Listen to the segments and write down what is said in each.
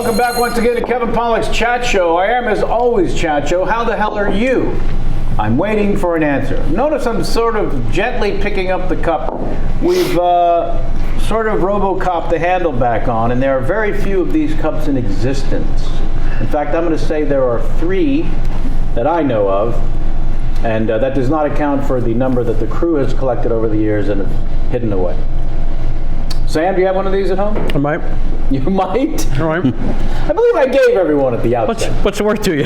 Welcome back once again to Kevin Pollak's Chat Show. I am, as always, Chat Show. How the hell are you? I'm waiting for an answer. Notice I'm sort of gently picking up the cup. We've sort of RoboCop the handle back on, and there are very few of these cups in existence. In fact, I'm going to say there are 3 that I know of, and that does not account for the number that the crew has collected over the years and have hidden away. Sam, do you have one of these at home? I might. You might? All right. I believe I gave everyone at the outset. What's it worth to you?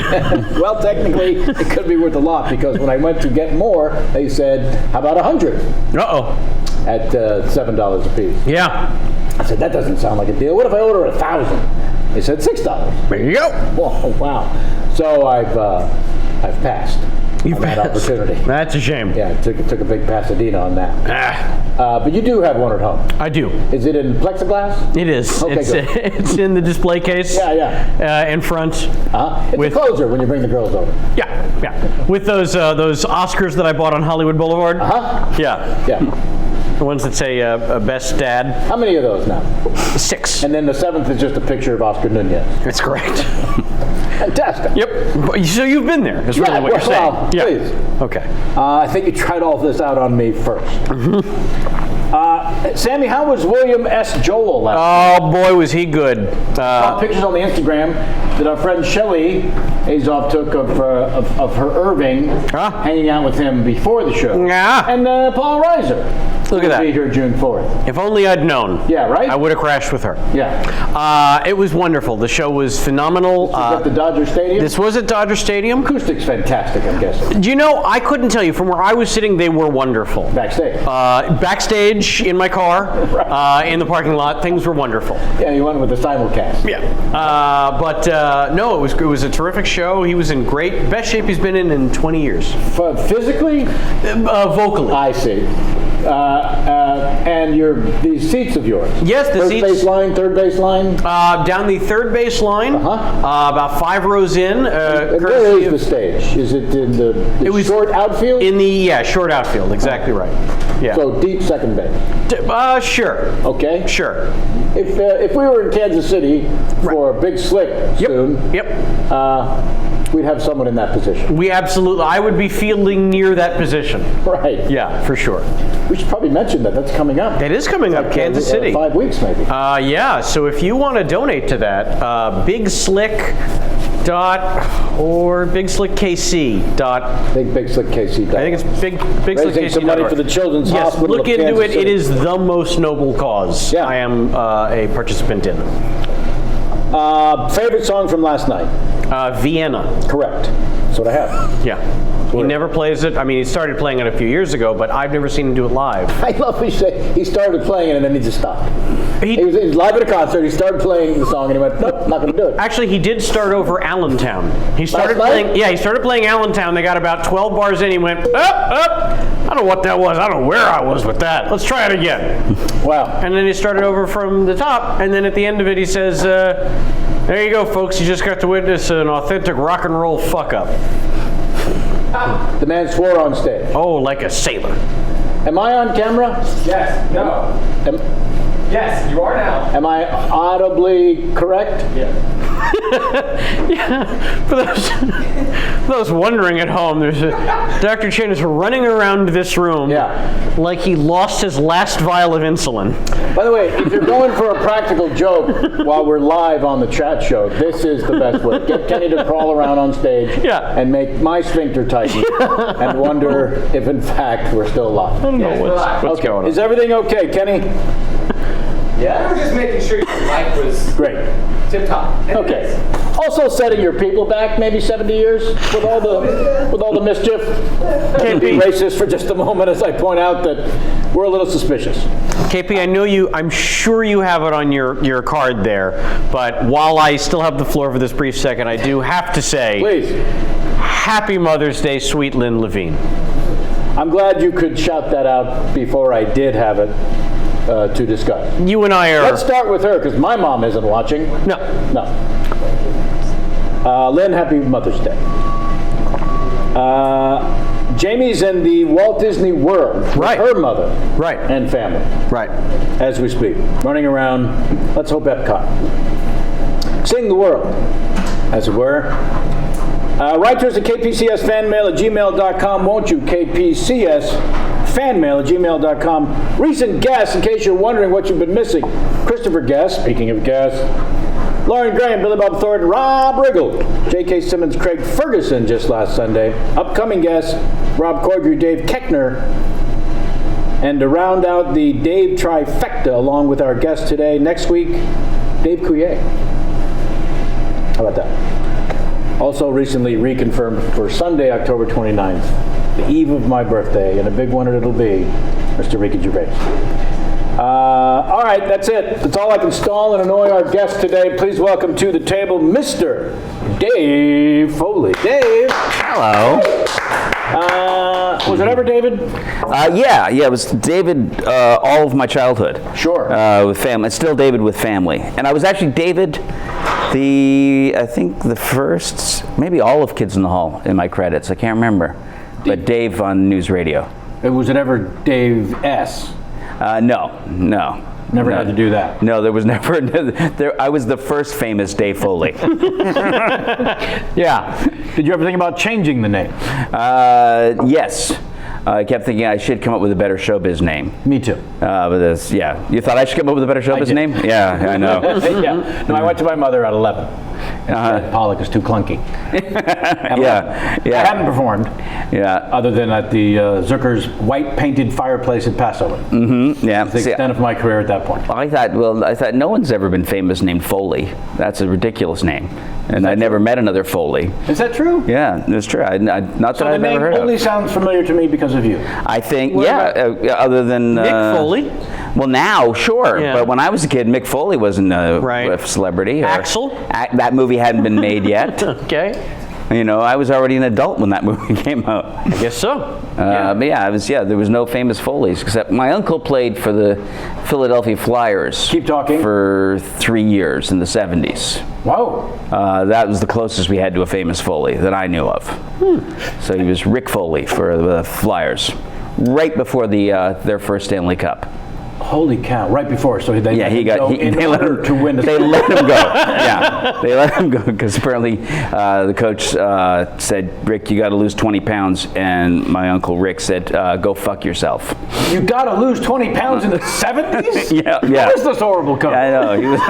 Well, technically, it could be worth a lot, because when I went to get more, they said, how about 100? Uh-oh. At $7 a piece. Yeah. I said, that doesn't sound like a deal. What if I order 1,000? They said $6. There you go. Whoa, wow. So I've passed. You've on that passed. opportunity. That's a shame. Yeah, took a big Pasadena on that. But you do have one at home. I do. Is it in plexiglass? It is. Okay, It's in the display case. Yeah. In front. It's a closer when you bring the girls over. Yeah. With those Oscars that I bought on Hollywood Boulevard. Yeah. The ones that say Best Dad. How many of those now? 6. And then the 7th is just a picture of Oscar Nunez. That's correct. Fantastic. Yep. So you've been there, is really what you're saying. Well, please. Okay. I think you tried all this out on me first. Sammy, how was William S. Joel last Oh, boy, was he good. Saw pictures on the Instagram that our friend Shelley Azoff took of her Irving hanging out with him before the show. Yeah. And Paul Reiser. Look at that. Be here June 4th. If only I'd known. Yeah, right? I would have crashed with her. Yeah. It was wonderful. The show was phenomenal. At the Dodger Stadium? This was at Dodger Stadium. Acoustic's fantastic, I'm guessing. Do you know, I couldn't tell you. From where I was sitting, they were wonderful. Backstage? Backstage, in my car, in the parking lot, things were wonderful. Yeah, you went with the simulcast. Yeah. No, it was a terrific show. He was in best shape he's been in 20 years. Physically? Vocally. I see. And these seats of yours? Yes, the seats. First base line, third base line? Down the third base line, about 5 rows in. And where is the stage? Is it in the short outfield? In the short outfield, exactly right. Yeah. So deep second base? Sure. Okay. Sure. If we were in Kansas City for a Big Slick soon, we'd have someone in that position. We absolutely, I would be fielding near that position. Right. Yeah, for sure. We should probably mention that. That's coming up. It is coming up, Kansas City. 5 weeks, maybe. Yeah, so if you want to donate to that, BigSlickKC. Big Slick KC. I think it's BigSlickKC. Raising some money for the Children's Hospital. Look into it. It is the most noble cause I am a participant in. Favorite song from last night? Vienna. Correct. That's what I have. Yeah. He never plays it. I mean, he started playing it a few years ago, but I've never seen him do it live. I love he said he started playing it and then he just stopped. He was live at a concert. He started playing the song and he went, nope, not going to do it. Actually, he did start over Allentown. He started playing. Yeah, he started playing Allentown. They got about 12 bars in. He went up. I don't know what that was. I don't know where I was with that. Let's try it again. Wow. And then he started over from the top. And then at the end of it, he says, "There you go, folks. You just got to witness an authentic rock and roll fuck up." The man swore on stage. Oh, like a sailor. Am I on camera? Yes. No. Yes, you are now. Am I audibly correct? Yeah. Yeah. For those wondering at home, Dr. Chen is running around this room like he lost his last vial of insulin. By the way, if you're going for a practical joke while we're live on the chat show, this is the best way. Get Kenny to crawl around on stage and make my sphincter tighten and wonder if, in fact, we're still alive. I don't know what's going on. Is everything okay, Kenny? Yeah, we're just making sure your mic was great, tip top. Okay. Also, setting your people back maybe 70 years with all the mischief. Can't be racist for just a moment, as I point out that we're a little suspicious. KP, I know you. I'm sure you have it on your card there. But while I still have the floor for this brief second, I do have to say, please, Happy Mother's Day, sweet Lynn Levine. I'm glad you could shout that out before I did have it. To discuss. You and I are... Let's start with her, because my mom isn't watching. No. Lynn, happy Mother's Day. Jamie's in the Walt Disney World with her mother and family. Right. As we speak. Running around, let's hope Epcot. sing the world, as it were. Write to us at kpcsfanmail@gmail.com, won't you? kpcsfanmail@gmail.com. Recent guests, in case you're wondering what you've been missing. Christopher Guest, speaking of guests. Lauren Graham, Billy Bob Thornton, Rob Riggle, J.K. Simmons, Craig Ferguson just last Sunday. Upcoming guests, Rob Corddry, Dave Keckner. And to round out the Dave trifecta, along with our guest today, next week, Dave Coulier. How about that? Also recently reconfirmed for Sunday, October 29th, the eve of my birthday, and a big one it'll be, Mr. Ricky Gervais. All right, that's it. That's all I can stall and annoy our guest today. Please welcome to the table, Mr. Dave Foley. Dave. Hello. Was it ever David? Yeah, it was David all of my childhood. Sure. With family. It's still David with family. And I was actually David, I think the first, maybe all of Kids in the Hall in my credits. I can't remember. But Dave on NewsRadio. Was it ever Dave S.? No. Never had to do that. No, there was never. I was the first famous Dave Foley. Yeah. Did you ever think about changing the name? Yes. I kept thinking I should come up with a better showbiz name. Me too. But this, yeah. You thought I should come up with a better showbiz name? Yeah, I know. Yeah. No, I went to my mother at 11. Pollock is too clunky. Yeah. I hadn't performed. Yeah. Other than at the Zucker's white painted fireplace at Passover. Mm-hmm. Yeah. That's the extent of my career at that point. I thought no one's ever been famous named Foley. That's a ridiculous name. And I never met another Foley. Is that true? Yeah, it's true. Not that I've ever heard of. So the name only sounds familiar to me because of you. I think, other than Mick Foley? Well, now, sure. Yeah. But when I was a kid, Mick Foley wasn't a celebrity. Axl? That movie hadn't been made yet. Okay. You know, I was already an adult when that movie came out. I guess so. But there was no famous Foleys, except my uncle played for the Philadelphia Flyers. Keep talking. For 3 years in the 70s. Whoa. That was the closest we had to a famous Foley that I knew of. So he was Rick Foley for the Flyers, right before their first Stanley Cup. Holy cow! Right before, so they let him go they let him to win. They let him go. Yeah, they let him go because apparently the coach said, "Rick, you got to lose 20 pounds," and my uncle Rick said, "Go fuck yourself." You got to lose 20 pounds in the 70s? Yeah. What is this horrible coach? I know. He was.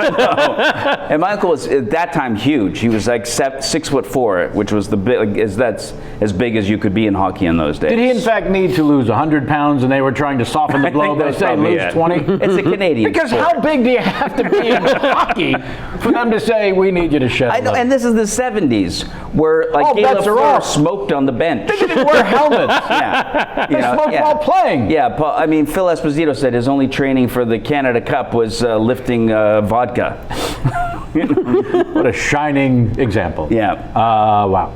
And my uncle was at that time huge. He was like 6'4", which was that's as big as you could be in hockey in those days. Did he in fact need to lose 100 pounds, and they were trying to soften the blow? They say lose 20. It's a Canadian Because sport. how big do you have to be in hockey for them to say we need you to shed? I know, and this is the 70s, where Guy bets are Lafleur off. smoked on the bench. They didn't wear helmets. Yeah, They smoked while playing. Yeah, Phil Esposito said his only training for the Canada Cup was lifting vodka. What a shining example. Yeah. Wow.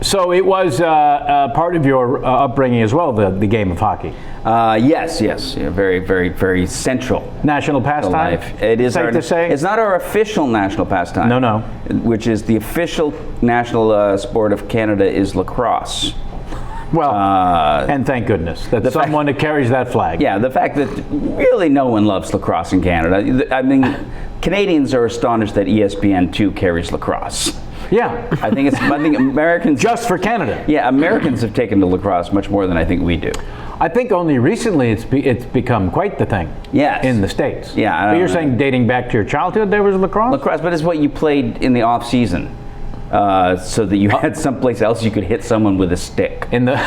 So it was part of your upbringing as well, the game of hockey. Yes. Yeah, very, very, very central. National to pastime. life. It is safe to say. It's not our official national pastime. No. Which is the official national sport of Canada is lacrosse. Well, and thank goodness that someone that carries that flag. Yeah, the fact that really no one loves lacrosse in Canada. I mean, Canadians are astonished that ESPN2 carries lacrosse. Yeah. I think Americans Just for Canada. Yeah, Americans have taken to lacrosse much more than I think we do. I think only recently it's become quite the thing. Yes. In the States. Yeah. But you're saying dating back to your childhood there was lacrosse? Lacrosse, but it's what you played in the off season, so that you had someplace else you could hit someone with a stick. In the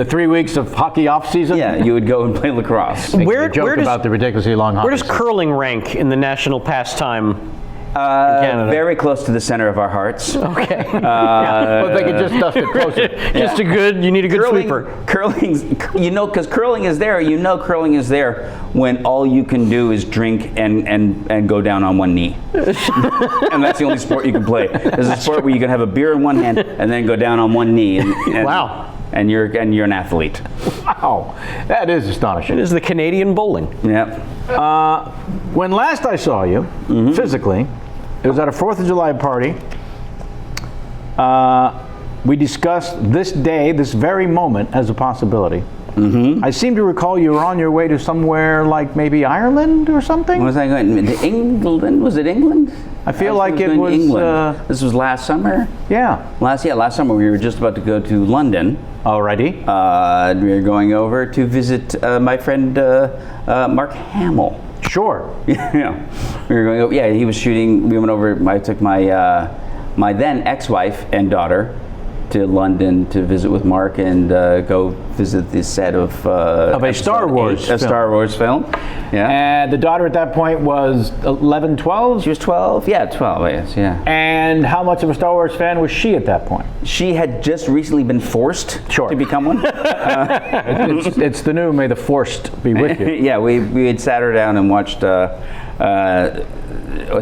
3 weeks of hockey off season? Yeah, you would go and play lacrosse. Where joke does about the ridiculously long hockey where does season. curling rank in the national pastime? Canada. Very close to the center of our hearts. Okay. Well, if they could just dust it closer. You need a good sweeper. Curling's, because curling is there. Curling is there when all you can do is drink and go down on one knee. And that's the only sport you can play. There's a sport where you can have a beer in one hand and then go down on one knee. And Wow. And you're an athlete. Wow. That is astonishing. It is the Canadian bowling. Yep. When last I saw you, physically, it was at a 4th of July party. We discussed this day, this very moment, as a possibility. I seem to recall you were on your way to somewhere like maybe Ireland or something. Was I going to England? Was it England? I feel was like it going to was. England. This was last summer. Yeah. Last summer we were just about to go to London. Alrighty. We were going over to visit my friend Mark Hamill. Sure. Yeah, we were going over. Yeah, he was shooting. We went over. I took my my then ex-wife and daughter to London to visit with Mark and go visit the set of a Star Wars film. A Star Wars film. Yeah. And the daughter at that point was 11, 12? She was 12. Yeah, 12. Yes. Yeah. And how much of a Star Wars fan was she at that point? She had just recently been forced to become one. It's the new May the Force be with you. Yeah, we had sat her down and watched.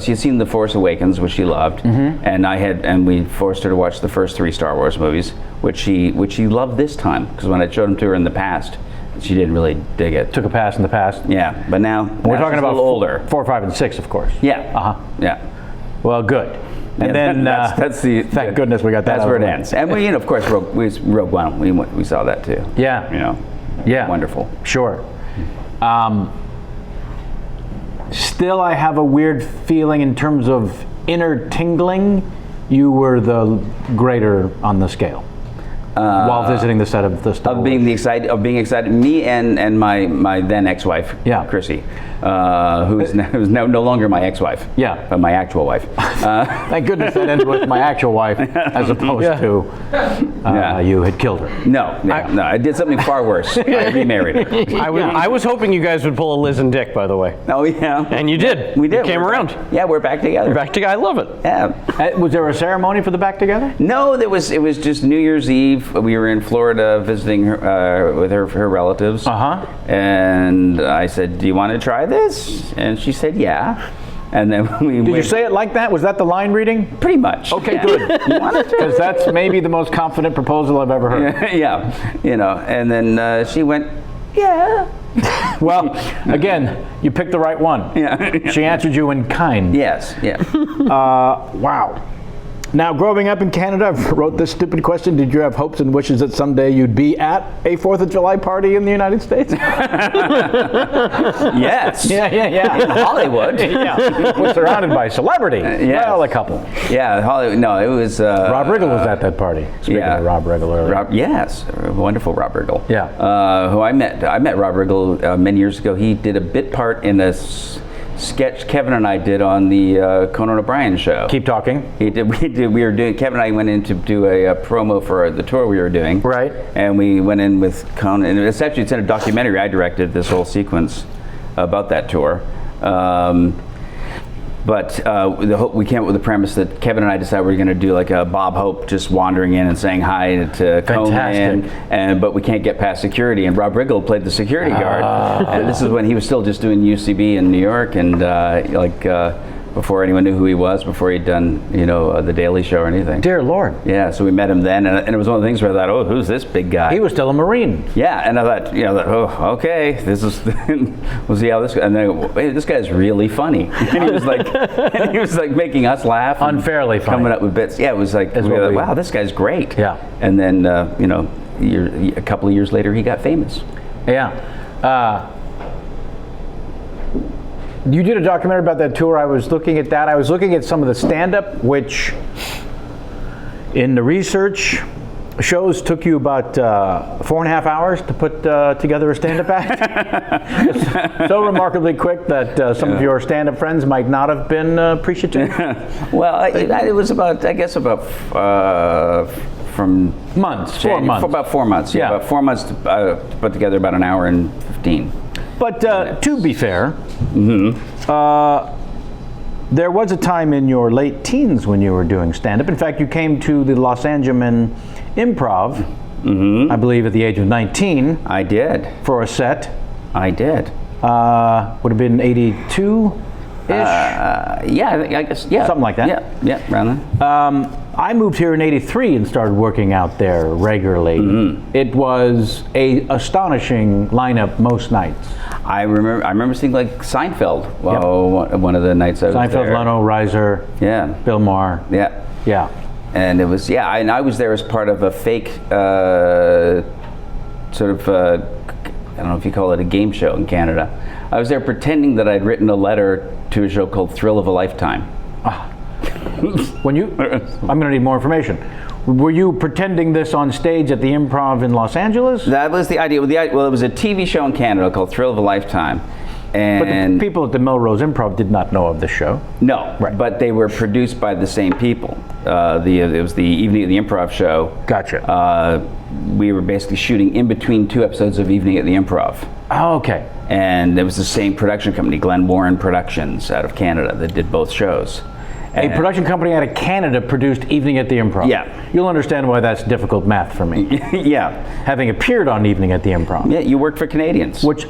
She had seen The Force Awakens, which she loved, and we forced her to watch the first 3 Star Wars movies, which she loved this time, because when I showed them to her in the past, she didn't really dig it. Took a pass in the past. Yeah, but now We're talking she's about a little older. 4, 5, and 6, of course. Yeah. Yeah. Well, good. And Yeah, then that's the thank goodness we got that. That's out where of it the way. ends. And we, of course, Rogue One. We saw that too. Yeah. You know. Yeah. Wonderful. Sure. Still, I have a weird feeling in terms of inner tingling. You were the greater on the scale while visiting the set of the Star Wars. Being excited. Me and my then ex-wife, Chrissy, who's now no longer my ex-wife. Yeah. But my actual wife. Thank goodness that ended with my actual wife, as opposed to you had killed her. No, I did something far worse. I remarried her. I was hoping you guys would pull a Liz and Dick, by the way. Oh yeah. And you did. We did. You came around. Yeah, we're back together. We're back together. I love it. Yeah. Was there a ceremony for the back together? No, it was just New Year's Eve. We were in Florida visiting her with her relatives. And I said, "Do you want to try this?" And she said, "Yeah." And then we Did you say it like that? Was that the line reading? Pretty much. Okay, good. Because that's maybe the most confident proposal I've ever heard. Yeah, you know. And then she went, "Yeah." Well, again, you picked the right one. Yeah. She answered you in kind. Yes. Yeah. Wow. Now, growing up in Canada, I wrote this stupid question. Did you have hopes and wishes that someday you'd be at a 4th of July party in the United States? Yes. Yeah. In Hollywood. Yeah. We're surrounded by celebrity. Yes. Well, a couple. Yeah, Hollywood. No, it was. Rob Riggle was at that party. Speaking of Rob Riggle earlier. Yes, wonderful Rob Riggle. Yeah. Who I met Rob Riggle many years ago. He did a bit part in a sketch Kevin and I did on the Conan O'Brien show. Keep talking. We were doing. Kevin and I went in to do a promo for the tour we were doing. Right. And we went in with Conan, and it's in a documentary. I directed this whole sequence about that tour. But we came up with the premise that Kevin and I decided we were going to do like a Bob Hope just wandering in and saying hi to Conan, but we can't get past security. And Rob Riggle played the security guard. And this is when he was still just doing UCB in New York, and before anyone knew who he was, before he'd done the Daily Show or anything. Dear Lord. Yeah, so we met him then, and it was one of the things where I thought, oh, who's this big guy? He was still a Marine. Yeah, and I thought, oh, okay, this is, we'll see how this goes. And then I go, wait, this guy's really funny. And he was like making us laugh. Unfairly funny. Coming up with bits. Yeah, it was like, wow, this guy's great. Yeah. And then, a couple of years later, he got famous. Yeah. You did a documentary about that tour. I was looking at that. I was looking at some of the stand-up, which in the research shows took you about 4.5 hours to put together a stand-up act. So remarkably quick that some of your stand-up friends might not have been appreciative. Well, it was about, I guess, from months, 4 months. For about 4 months. Yeah, about 4 months to put together about an hour and 15. But to be fair, there was a time in your late teens when you were doing stand-up. In fact, you came to the Los Angeles Improv, I believe, at the age of 19. I did. For a set. I did. Would have been 82-ish? Yeah, I guess, yeah. Something like that. Yeah, around then. I moved here in 83 and started working out there regularly. It was a astonishing lineup most nights. I remember seeing like Seinfeld. One of the nights I was there. Seinfeld, Leno, Reiser, Bill Maher. Yeah. And it was, and I was there as part of a fake sort of, I don't know if you call it a game show in Canada. I was there pretending that I'd written a letter to a show called Thrill of a Lifetime. I'm going to need more information. Were you pretending this on stage at the Improv in Los Angeles? That was the idea. Well, it was a TV show in Canada called Thrill of a Lifetime. And But the people at the Melrose Improv did not know of this show. no, Right. but they were produced by the same people. It was the Evening at the Improv show. Gotcha. We were basically shooting in between 2 episodes of Evening at the Improv. Oh, okay. And it was the same production company, Glen Warren Productions, out of Canada, that did both shows. A production company out of Canada produced Evening at the Improv. Yeah. You'll understand why that's difficult math for me. Yeah. Having appeared on Evening at the Improv. Yeah, you worked for Canadians. Which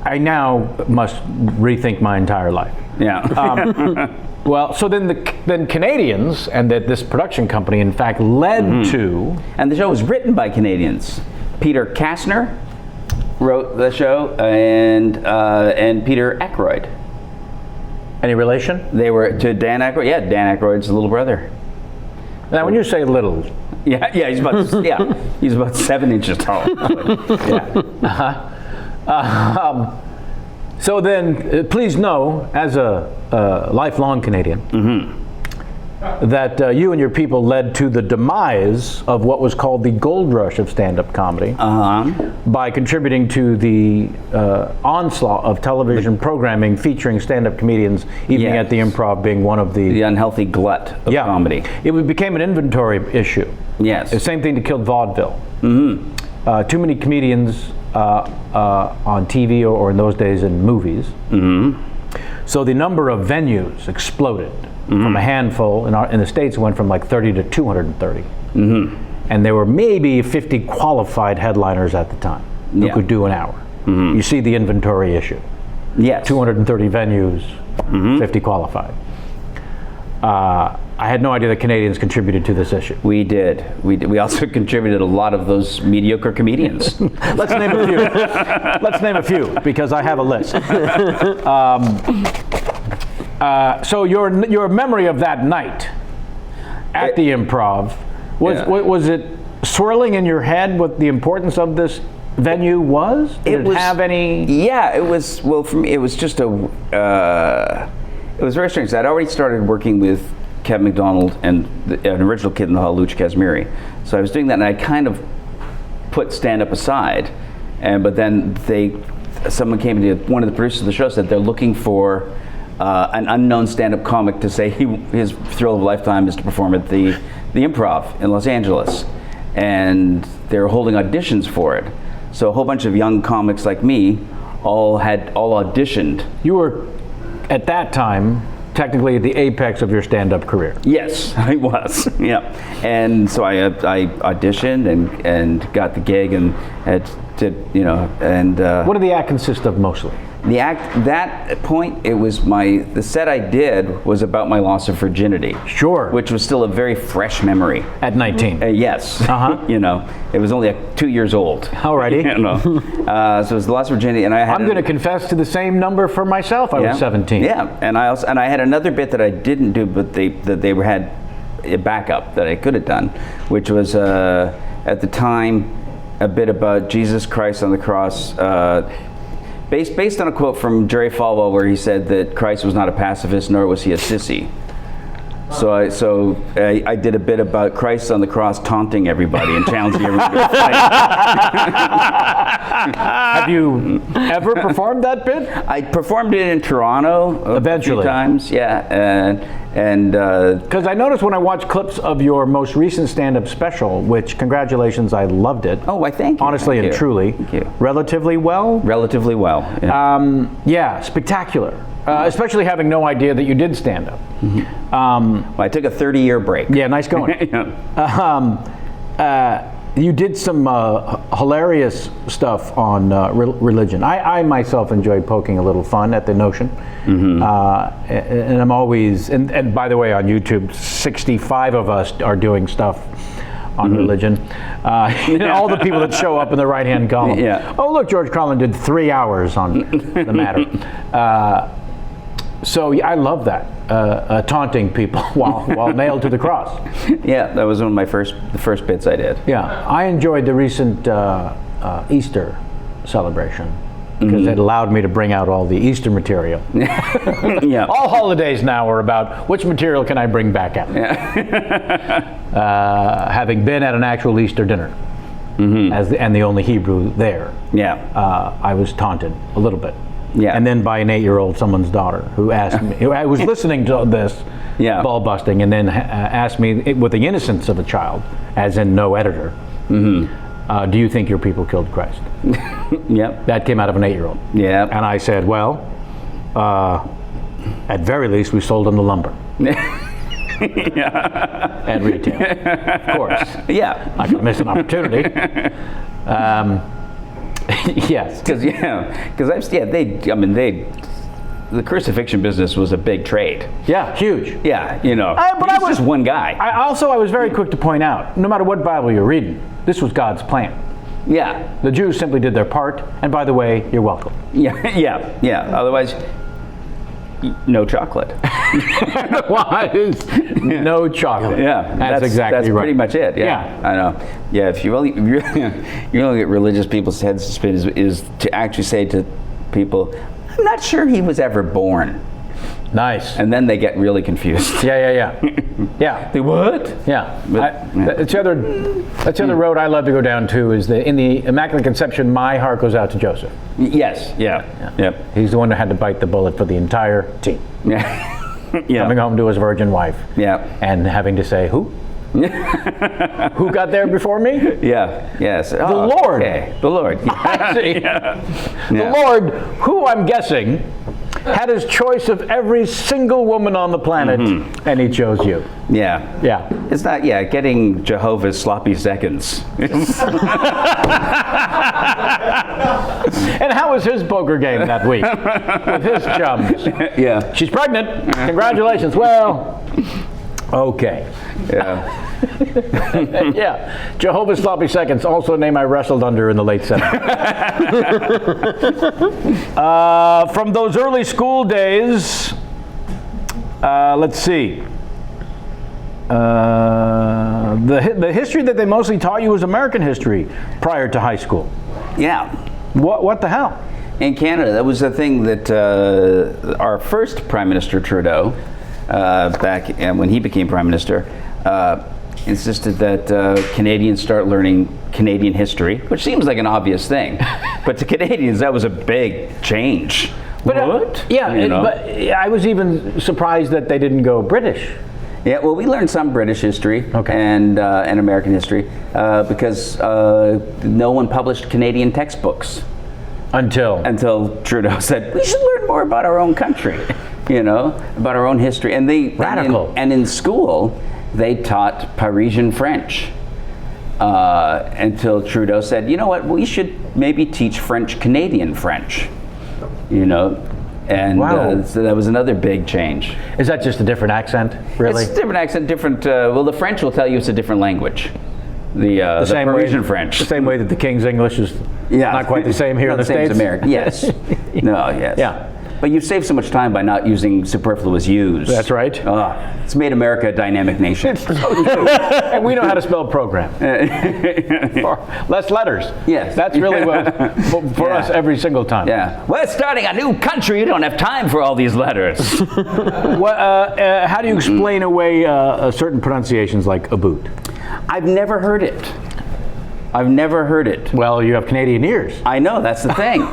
I now must rethink my entire life. Yeah. Well, so then Canadians and that this production company in fact led to. And the show was written by Canadians. Peter Kastner wrote the show, and Peter Aykroyd. Any relation? They were to Dan Aykroyd. Yeah, Dan Aykroyd's little brother. Now, when you say little, Yeah, he's about 7 inches tall. so then please know, as a lifelong Canadian, that you and your people led to the demise of what was called the gold rush of stand-up comedy by contributing to the onslaught of television programming featuring stand-up comedians, Evening Yes. at the Improv being one of The unhealthy glut of comedy. It became an inventory issue. Yes. The same thing that killed vaudeville. Too many comedians on TV or in those days in movies. So the number of venues exploded from a handful. In the States, it went from like 30 to 230. And there were maybe 50 qualified headliners at the time who could do an hour. You see the inventory issue. Yes. 230 venues, 50 qualified. I had no idea that Canadians contributed to this issue. We did. We also contributed a lot of those mediocre comedians. Let's name a few. Let's name a few, because I have a list. So your memory of that night at the Improv, was it swirling in your head what the importance of this venue was? Did it have any? Yeah, it was. Well, for me, it was just it was very strange. I'd already started working with Kevin McDonald and an original Kid in the Hall, Lucha Casimiri. So I was doing that, and I kind of put stand-up aside. But then someone came to one of the producers of the show, said they're looking for an unknown stand-up comic to say his thrill of a lifetime is to perform at the Improv in Los Angeles, and they're holding auditions for it. So a whole bunch of young comics like me all auditioned. You were at that time technically at the apex of your stand-up career. Yes, I was. Yeah, and so I auditioned and got the gig and What did the act consist of mostly? The act, that point, it was the set I did was about my loss of virginity. Sure. Which was still a very fresh memory. At 19? Yes. It was only 2 years old. Alrighty. So it was the loss of virginity, and I had. I'm going to confess to the same number for myself. I was 17. Yeah, and I had another bit that I didn't do, but they had a backup that I could have done, which was at the time a bit about Jesus Christ on the cross. Based on a quote from Jerry Falwell where he said that Christ was not a pacifist, nor was he a sissy. So I did a bit about Christ on the cross taunting everybody and challenging everybody to fight. Have you ever performed that bit? I performed it in Toronto Eventually. a few times, yeah. Because I noticed when I watched clips of your most recent stand-up special, which, congratulations, I loved it. Oh, I thank you. Honestly Thank and you. truly. Thank you. Relatively well? Relatively well. Yeah. Yeah, spectacular. Especially having no idea that you did stand-up. Well, I took a 30-year break. Yeah, nice going. You did some hilarious stuff on religion. I myself enjoyed poking a little fun at the notion. And I'm always, and by the way, on YouTube, 65 of us are doing stuff on religion. All the people that show up in the right-hand column. Yeah. Oh, look, George Carlin did 3 hours on the matter. So yeah, I love that, taunting people while nailed to the cross. Yeah, that was one of the first bits I did. Yeah, I enjoyed the recent Easter celebration because it allowed me to bring out all the Easter material. Yeah. All holidays now are about which material can I bring back out. Having been at an actual Easter dinner and the only Hebrew there, I was taunted a little bit. Yeah. And then by an 8-year-old, someone's daughter, who asked me, who I was listening to this ball busting, and then asked me with the innocence of a child, as in no editor, do you think your people killed Christ? Yep. That came out of an 8-year-old. Yeah. And I said, well, at very least, we sold them the lumber. And retail, of course. Yeah. I could miss an opportunity. Yes. Because the crucifixion business was a big trade. Yeah, huge. Yeah, but I was just one guy. I was very quick to point out, no matter what Bible you're reading, this was God's plan. Yeah. The Jews simply did their part, and by the way, you're welcome. Yeah. Otherwise, no chocolate. No chocolate. Yeah, that's exactly that's right. pretty much it. Yeah, I know. Yeah, if you really get religious people's heads spin is to actually say to people, I'm not sure he was ever born. Nice. And then they get really confused. Yeah. They what? Yeah. That's the other road I love to go down to is in the Immaculate Conception, my heart goes out to Joseph. Yes. Yeah. Yep. He's the one who had to bite the bullet for the entire team. Yeah. Coming home to his virgin wife. Yeah. And having to say, who? Who got there before me? Yeah. Yes. The Lord. Okay. The Lord. I see. Yeah. The Lord, who I'm guessing had his choice of every single woman on the planet, and he chose you. Yeah. It's not. Getting Jehovah's sloppy seconds. And how was his poker game that week with his chums? Yeah. She's pregnant. Congratulations. Well, okay. Yeah. Yeah. Jehovah's Sloppy Seconds, also a name I wrestled under in the late 70s. From those early school days, let's see. The history that they mostly taught you was American history prior to high school. Yeah. What the hell? In Canada, that was the thing that our first Prime Minister Trudeau, back when he became Prime Minister, insisted that Canadians start learning Canadian history, which seems like an obvious thing, but to Canadians that was a big change. But, what? But I was even surprised that they didn't go British. Yeah, well, we learned some British history and American history because no one published Canadian textbooks until Trudeau said we should learn more about our own country, about our own history. And radical. And in school, they taught Parisian French until Trudeau said, you know what, we should maybe teach French-Canadian French, And so that was another big change. Is that just a different accent, really? It's a different accent, different, the French will tell you it's a different language. The Parisian French. The same way that the King's English is not quite the same here in the States? American. Yes. Yes. Yeah. But you've saved so much time by not using superfluous U's. That's right. It's made America a dynamic nation. And we know how to spell program. Less letters. Yes. That's really what for us every single time. Yeah. We're starting a new country. You don't have time for all these letters. How do you explain away certain pronunciations like a boot? I've never heard it. Well, you have Canadian ears. I know, that's the thing.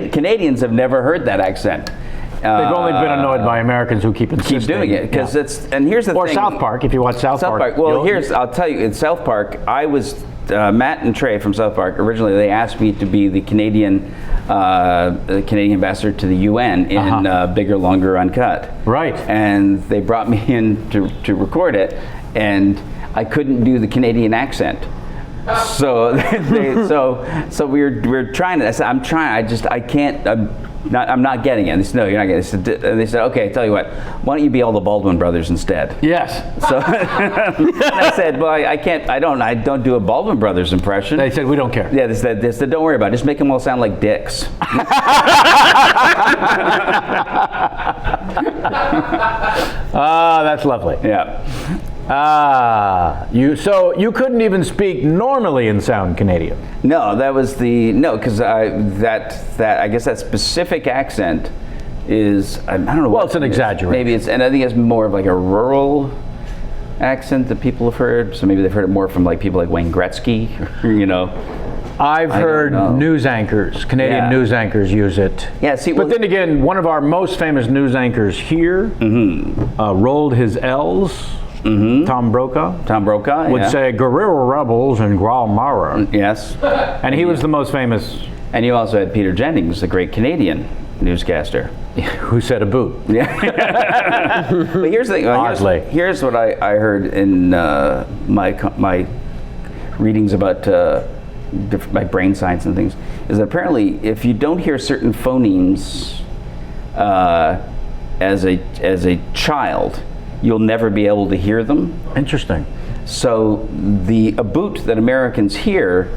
Canadians have never heard that accent. They've only been annoyed by Americans who keep insisting. Keep doing it, because and here's the thing. Or South Park, if you watch South Park. Well, I'll tell you, in South Park, I was, Matt and Trey from South Park, originally they asked me to be the Canadian ambassador to the UN in Bigger, Longer, Uncut. Right. And they brought me in to record it, and I couldn't do the Canadian accent. So we were trying to. I said, I can't. I'm not getting it. And they said, no, you're not getting it. And they said, okay, tell you what, why don't you be all the Baldwin brothers instead? Yes. So I said, well, I can't. I don't do a Baldwin brothers impression. They said, we don't care. Yeah, they said, don't worry about it. Just make them all sound like dicks. That's lovely. Yeah. So you couldn't even speak normally and sound Canadian. No, because I guess that specific accent is, I don't know. Well, it's an exaggeration. Maybe and I think it's more of like a rural accent that people have heard. So maybe they've heard it more from like people like Wayne Gretzky, I've heard news anchors, Canadian news anchors use it. Yeah, see, but then again, one of our most famous news anchors here rolled his L's. Tom Brokaw would say guerrilla rebels in Guatemala. Yes. And he was the most famous. And you also had Peter Jennings, the great Canadian newscaster. Who said a boot. Yeah. But here's the thing. Here's what I heard in my readings about my brain science and things, is that apparently if you don't hear certain phonemes as a child, you'll never be able to hear them. Interesting. So the aboot that Americans hear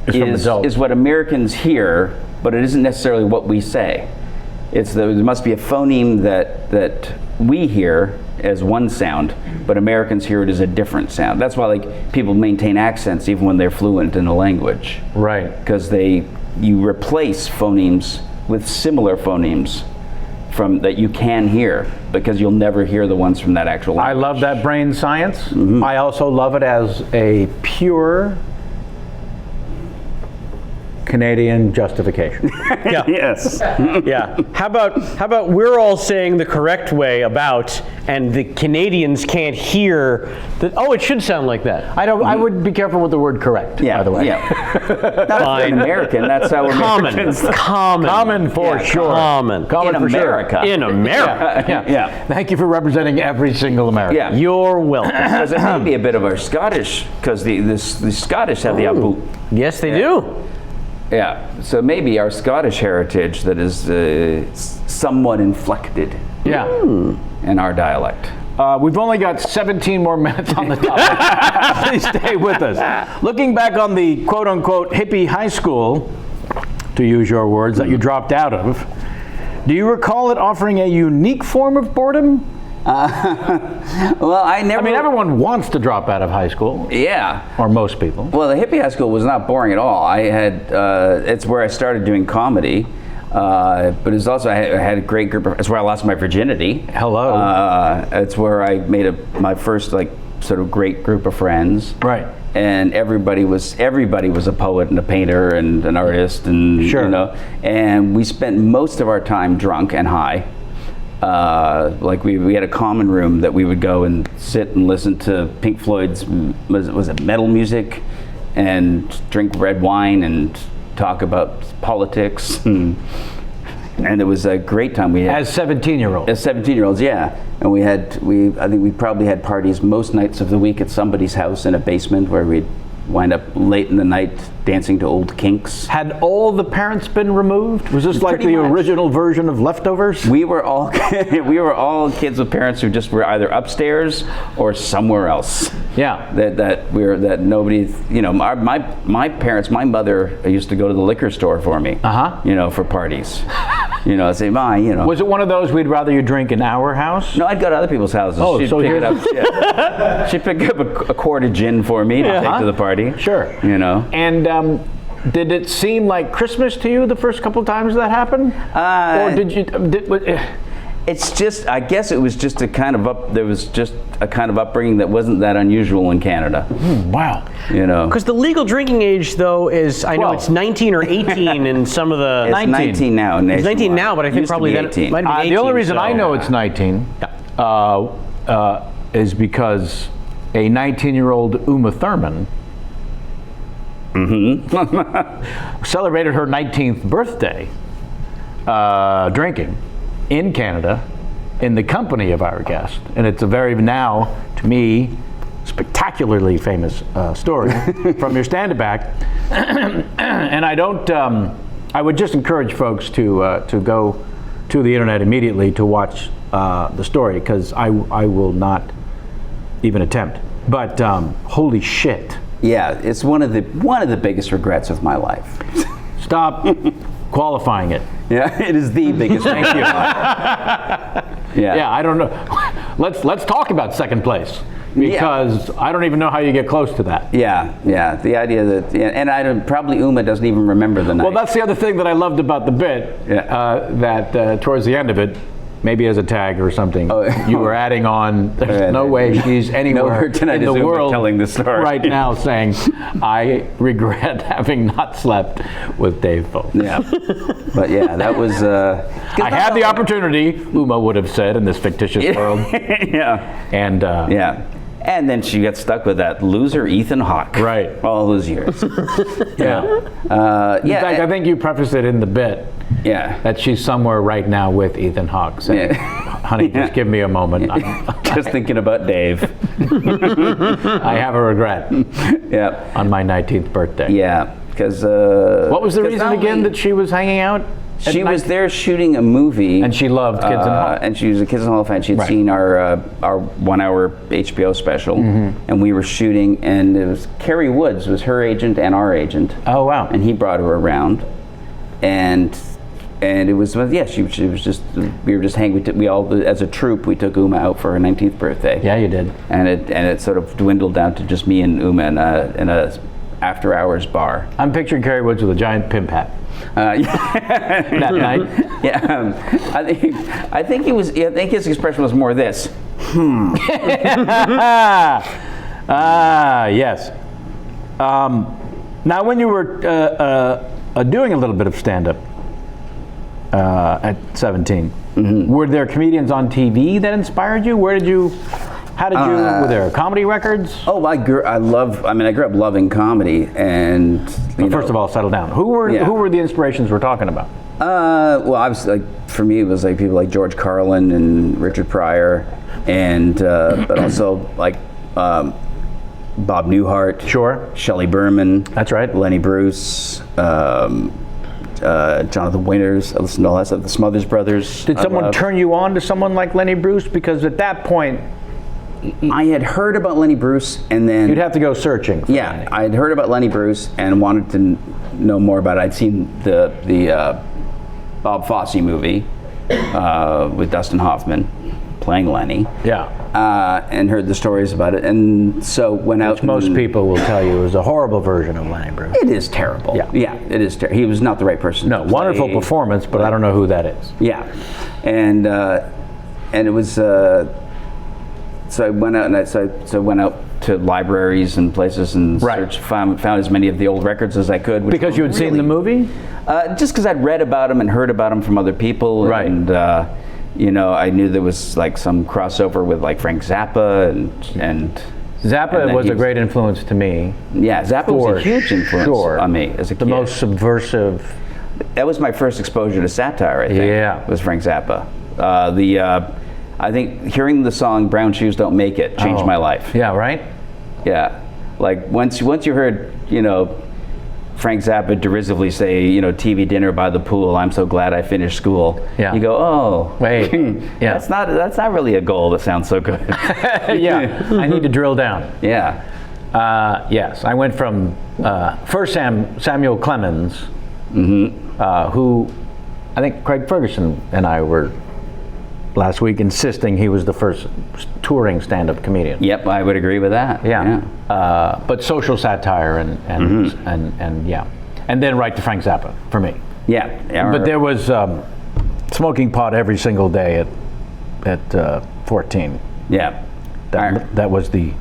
is what Americans hear, but it isn't necessarily what we say. There must be a phoneme that we hear as one sound, but Americans hear it as a different sound. That's why like people maintain accents even when they're fluent in a language. Right. Because you replace phonemes with similar phonemes that you can hear, because you'll never hear the ones from that actual language. I love that brain science. I also love it as a pure Canadian justification. Yeah. Yes. Yeah. How about we're all saying the correct way about, and the Canadians can't hear that? Oh, it should sound like that. I would be careful with the word correct. Yeah. By the way. Yeah. Not an American. That's how Americans. Common for sure. Common In for America. in America. Yeah. Thank you for representing every single American. Yeah. You're welcome. Because it may be a bit of our Scottish, because the Scottish have the aboot. Yes, they do. Yeah, so maybe our Scottish heritage that is somewhat inflected in our dialect. We've only got 17 more minutes on the topic. Please stay with us. Looking back on the quote-unquote hippie high school, to use your words, that you dropped out of, do you recall it offering a unique form of boredom? Well, I mean, everyone wants to drop out of high school. Yeah. Or most people. Well, the hippie high school was not boring at all. It's where I started doing comedy. But it's also, I had a great group it's where I lost my virginity. Hello. It's where I made my first, sort of great group of friends. Right. And everybody was a poet and a painter and an artist, and sure. And we spent most of our time drunk and high. We had a common room that we would go and sit and listen to Pink Floyd's was it metal music, and drink red wine and talk about politics, and it was a great time. We had, as 17-year-olds. As 17-year-olds, yeah. And I think we probably had parties most nights of the week at somebody's house in a basement, where we'd wind up late in the night dancing to old Kinks. Had all the parents been removed? Was this like the original version of Leftovers? We were all kids with parents who just were either upstairs or somewhere else. Yeah. That nobody, my parents, my mother used to go to the liquor store for me. For parties. I'd say, Ma, Was it one of those we'd rather you drink in our house? No, I'd go to other people's houses. Oh, She'd pick it up. Yeah. She'd pick up a quart of gin for me to take to the party. Sure. And did it seem like Christmas to you the first couple times that happened? Or did you? It's just, I guess it was just a kind of there was just a kind of upbringing that wasn't that unusual in Canada. Wow. Because the legal drinking age, though, is, I know it's 19 or 18 in some of the... It's 19 now. It's 19 now, but I think probably then it might have been 18. The only reason I know it's 19 is because a 19-year-old Uma Thurman celebrated her 19th birthday drinking in Canada in the company of our guest. And it's a very, now, to me, spectacularly famous story from your stand-up act. And I would just encourage folks to go to the internet immediately to watch the story, because I will not even attempt. But holy shit. Yeah, it's one of the biggest regrets of my life. Stop qualifying it. Yeah, it is the biggest. Thank you. Yeah, I don't know. let's talk about second place, because I don't even know how you get close to that. Yeah. The idea that, and probably Uma doesn't even remember the night. Well, that's the other thing that I loved about the bit, that towards the end of it, maybe as a tag or something, you were adding on, there's no way she's anywhere in the world telling the story right now saying, I regret having not slept with Dave Foley. Yeah. But yeah, that was... I had the opportunity, Uma would have said, in this fictitious world. Yeah. And and then she got stuck with that loser Ethan Hawke. Right. All those years. Yeah. In fact, I think you prefaced it in the bit. Yeah. That she's somewhere right now with Ethan Hawke saying, honey, just give me a moment. Just thinking about Dave. I have a regret. Yeah. On my 19th birthday. Yeah. Because... what was the reason again that she was hanging out? She was there shooting a movie. And she loved Kids in Hall. And she was a Kids in Hall fan. She'd seen our 1 hour HBO special. And we were shooting, and it was Kerry Woods was her agent and our agent. Oh, wow. And he brought her around. And it was, she was just, we were just hanging, we all, as a troupe, we took Uma out for her 19th birthday. Yeah, you did. And it sort of dwindled down to just me and Uma in a after hours bar. I'm picturing Kerry Woods with a giant pimp hat. That night. Yeah, I think his expression was more this. Yes. Now, when you were doing a little bit of stand-up at 17, were there comedians on TV that inspired you? How did you? Were there comedy records? Oh, I grew up loving comedy, and first of all, settle down. Who were the inspirations we're talking about? Well, I was for me, it was people like George Carlin and Richard Pryor, and but also Bob Newhart, sure, Shelley Berman, that's right, Lenny Bruce, Jonathan Winters. I listened to all that stuff. The Smothers Brothers. Did someone turn you on to someone like Lenny Bruce? Because at that point, I had heard about Lenny Bruce, and then you'd have to go searching. Yeah, I had heard about Lenny Bruce and wanted to know more about it. I'd seen the Bob Fosse movie with Dustin Hoffman playing Lenny. Yeah. And heard the stories about it, and so went out. Which most people will tell you is a horrible version of Lenny Bruce. It is terrible. Yeah, it is terrible. He was not the right person. No, wonderful performance, but I don't know who that is. Yeah, and it was. So I went out and went out to libraries and places and found as many of the old records as I could. Because you had seen the movie? Just because I'd read about them and heard about them from other people. Right. And I knew there was some crossover with Frank Zappa and Zappa was a great influence to me. Yeah, Zappa was a huge influence on me as a kid. The most subversive. That was my first exposure to satire, I think. Yeah. Was Frank Zappa. I think hearing the song "Brown Shoes Don't Make It" changed my life. Yeah, right? Yeah. Once you heard, Frank Zappa derisively say, TV dinner by the pool, I'm so glad I finished school. Yeah. You go, oh, wait. Yeah. That's not really a goal that sounds so good. Yeah. I need to drill down. Yeah. Yes. I went from first Samuel Clemens, who I think Craig Ferguson and I were last week insisting he was the first touring stand-up comedian. Yep, I would agree with that. Yeah. But social satire and yeah. And then right to Frank Zappa for me. Yeah. But there was smoking pot every single day at 14. Yeah. That was the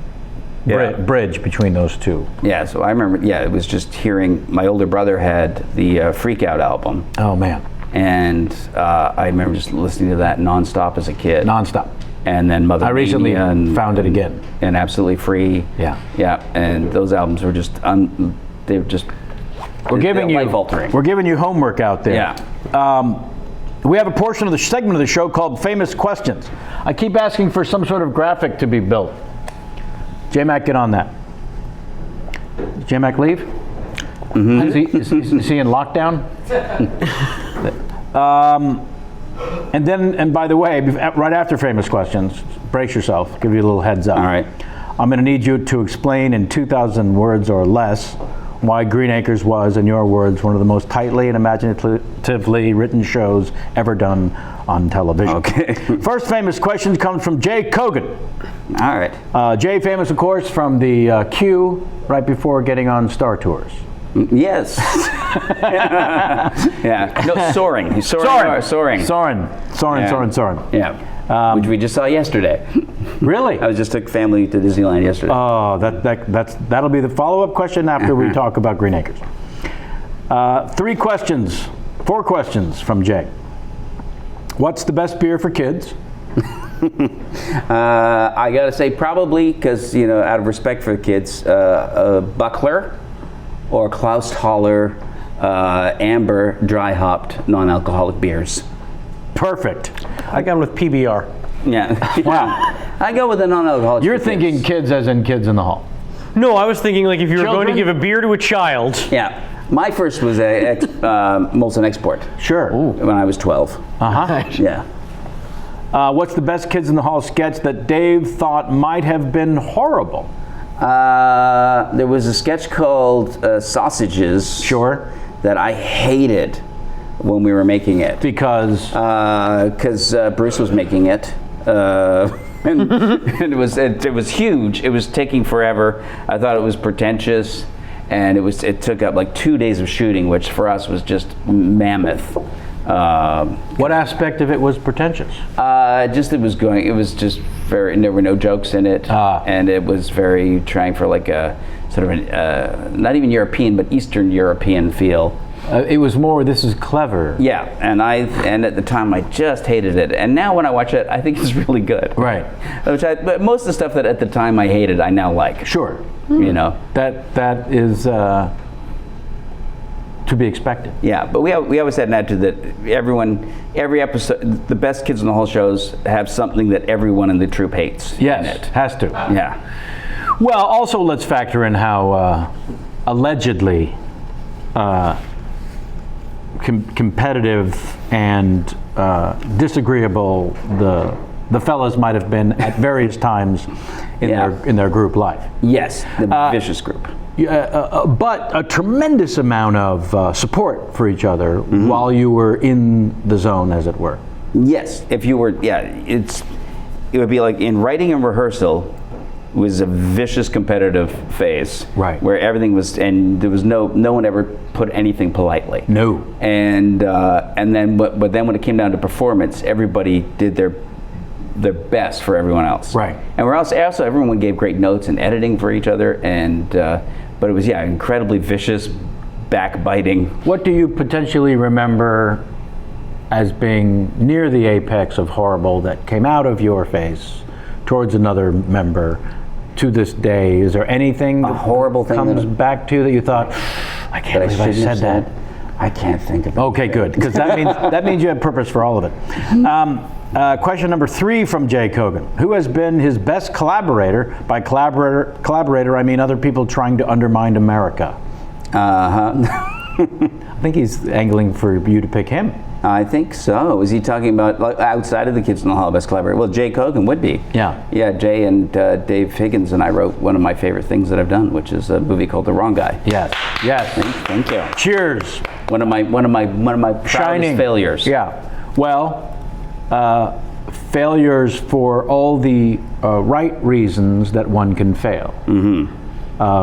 bridge between those two. Yeah, so I remember, it was just hearing, my older brother had the Freak Out album. Oh, man. And I remember just listening to that nonstop as a kid. Nonstop. And then Mother I recently found it again. And Absolutely Free. Yeah. Yeah, and those albums were just, they were just life-altering. We're giving you homework out there. Yeah. We have a portion of the segment of the show called Famous Questions. I keep asking for some sort of graphic to be built. J-Mac, get on that. Did J-Mac leave? Mm-hmm. Is he in lockdown? And by the way, right after Famous Questions, brace yourself, give you a little heads up. All right. I'm going to need you to explain in 2,000 words or less why Green Acres was, in your words, one of the most tightly and imaginatively written shows ever done on television. Okay. First famous question comes from Jay Kogan. All right. Jay, famous, of course, from the Q right before getting on Star Tours. Yes. Yeah. No, soaring. He's soaring. Soaring. Yeah. Which we just saw yesterday. Really? I just took family to Disneyland yesterday. Oh, that'll be the follow-up question after we talk about Green Acres. 4 questions from Jay. What's the best beer for kids? I gotta say probably, because out of respect for the kids, Buckler or Klausthaler amber dry hopped non-alcoholic beers. Perfect. I got with PBR. Yeah. Wow. I go with the non-alcoholic. You're thinking kids as in kids in the hall. No, I was thinking like if you were going to Children? give a beer to a child. Yeah. My first was a Molson Export. Sure. When I was 12. Uh-huh. Yeah. What's the best Kids in the Hall sketch that Dave thought might have been horrible? There was a sketch called Sausages. Sure. That I hated when we were making it. Because? Because Bruce was making it. And it was huge. It was taking forever. I thought it was pretentious, and it took up like 2 days of shooting, which for us was just mammoth. What aspect of it was pretentious? It was just very, there were no jokes in it, and it was very trying for like a sort of not even European, but Eastern European feel. It was more, this is clever. Yeah, and at the time I just hated it, and now when I watch it, I think it's really good. Right. But most of the stuff that at the time I hated, I now like. Sure. That is to be expected. Yeah, but we always had an attitude that every episode, the best Kids in the Hall shows have something that everyone in the troupe hates. Yes, in it. has to. Yeah. Well, also let's factor in how allegedly competitive and disagreeable the fellas might have been at various times in their group life. Yes, the vicious group. But a tremendous amount of support for each other while you were in the zone, as it were. Yes, if you were, it would be like in writing and rehearsal was a vicious competitive phase, right? Where everything was, and there was no one ever put anything politely. No. And then, but then when it came down to performance, everybody did their best for everyone else. Right. And we're also everyone gave great notes and editing for each other, and but it was incredibly vicious, backbiting. What do you potentially remember as being near the apex of horrible that came out of your face towards another member to this day? Is there anything that horrible thing comes back to that you thought, I can't believe I said that? I can't think of it. Okay, good, because that means you have purpose for all of it. Question number 3 from Jay Kogan. Who has been his best collaborator? By collaborator, I mean other people trying to undermine America. I think he's angling for you to pick him. I think so. Is he talking about like, outside of the Kids in the Hall best collaborator? Well, Jay Kogan would be. Yeah. Yeah, Jay and Dave Higgins and I wrote one of my favorite things that I've done, which is a movie called The Wrong Guy. Yes. Yes. Thank you. Cheers. One of my proudest Shining failures. Yeah. Well, failures for all the right reasons that one can fail,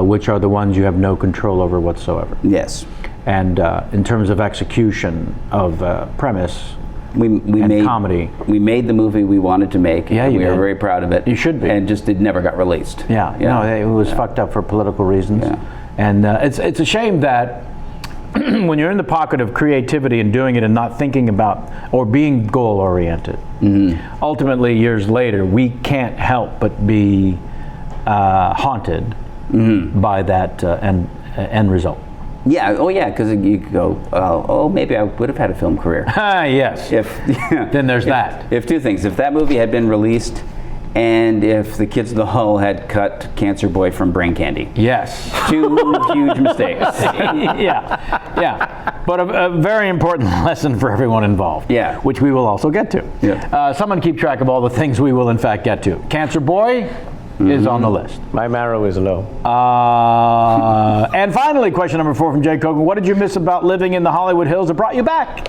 which are the ones you have no control over whatsoever. Yes. And in terms of execution of premise we made comedy, we made the movie we wanted to make. Yeah, and we did. were very proud of it. You should be. And just it never got released. Yeah. No, it was fucked up for political reasons. Yeah. And it's a shame that when you're in the pocket of creativity and doing it and not thinking about or being goal oriented, ultimately years later we can't help but be haunted by that end result. Yeah. Oh, yeah. Because you could go, maybe I would have had a film career. Yes. Then there's that. If two things: if that movie had been released, and if the Kids in the Hall had cut Cancer Boy from Brain Candy. Yes. 2 huge mistakes. Yeah. But a very important lesson for everyone involved. Yeah. Which we will also get to. Yeah. Someone keep track of all the things we will in fact get to. Cancer Boy, is on the list. My marrow is low. And finally, question number 4 from Jay Kogan. What did you miss about living in the Hollywood Hills that brought you back?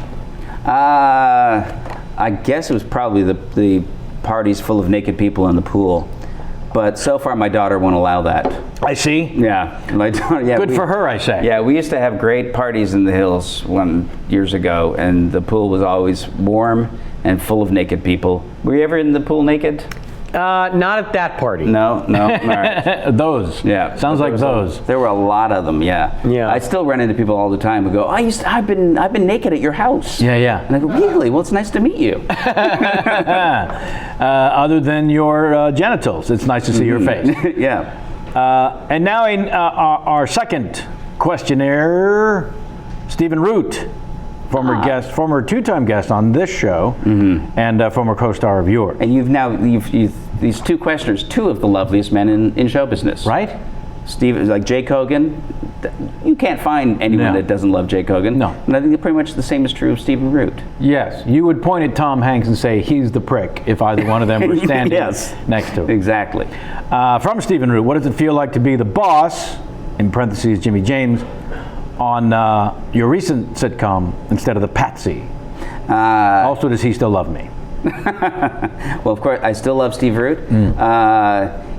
I guess it was probably the parties full of naked people in the pool. But so far, my daughter won't allow that. I see. Yeah, my daughter. Yeah, Good for her, I say. Yeah, we used to have great parties in the hills years ago, and the pool was always warm and full of naked people. Were you ever in the pool naked? Not at that party. No. All right. Those. Yeah. Sounds like those. There were a lot of them. Yeah. Yeah. I still run into people all the time who go, I've been naked at your house. Yeah. And I go, really? Well, it's nice to meet you. Other than your genitals, it's nice to see your face. Yeah. And now our second questionnaire, Stephen Root, former guest, former 2-time guest on this show, and former co-star of yours. And you've these 2 questioners, 2 of the loveliest men in show business. Right? Steve, like Jay Kogan, you can't find anyone that doesn't love Jay Kogan. No. And I think pretty much the same is true of Stephen Root. Yes. You would point at Tom Hanks and say, he's the prick, if either one of them were standing Yes. next to him. Exactly. From Stephen Root, what does it feel like to be the boss, in parentheses, Jimmy James, on your recent sitcom instead of the patsy? Also, does he still love me? Well, of course, I still love Steve Root.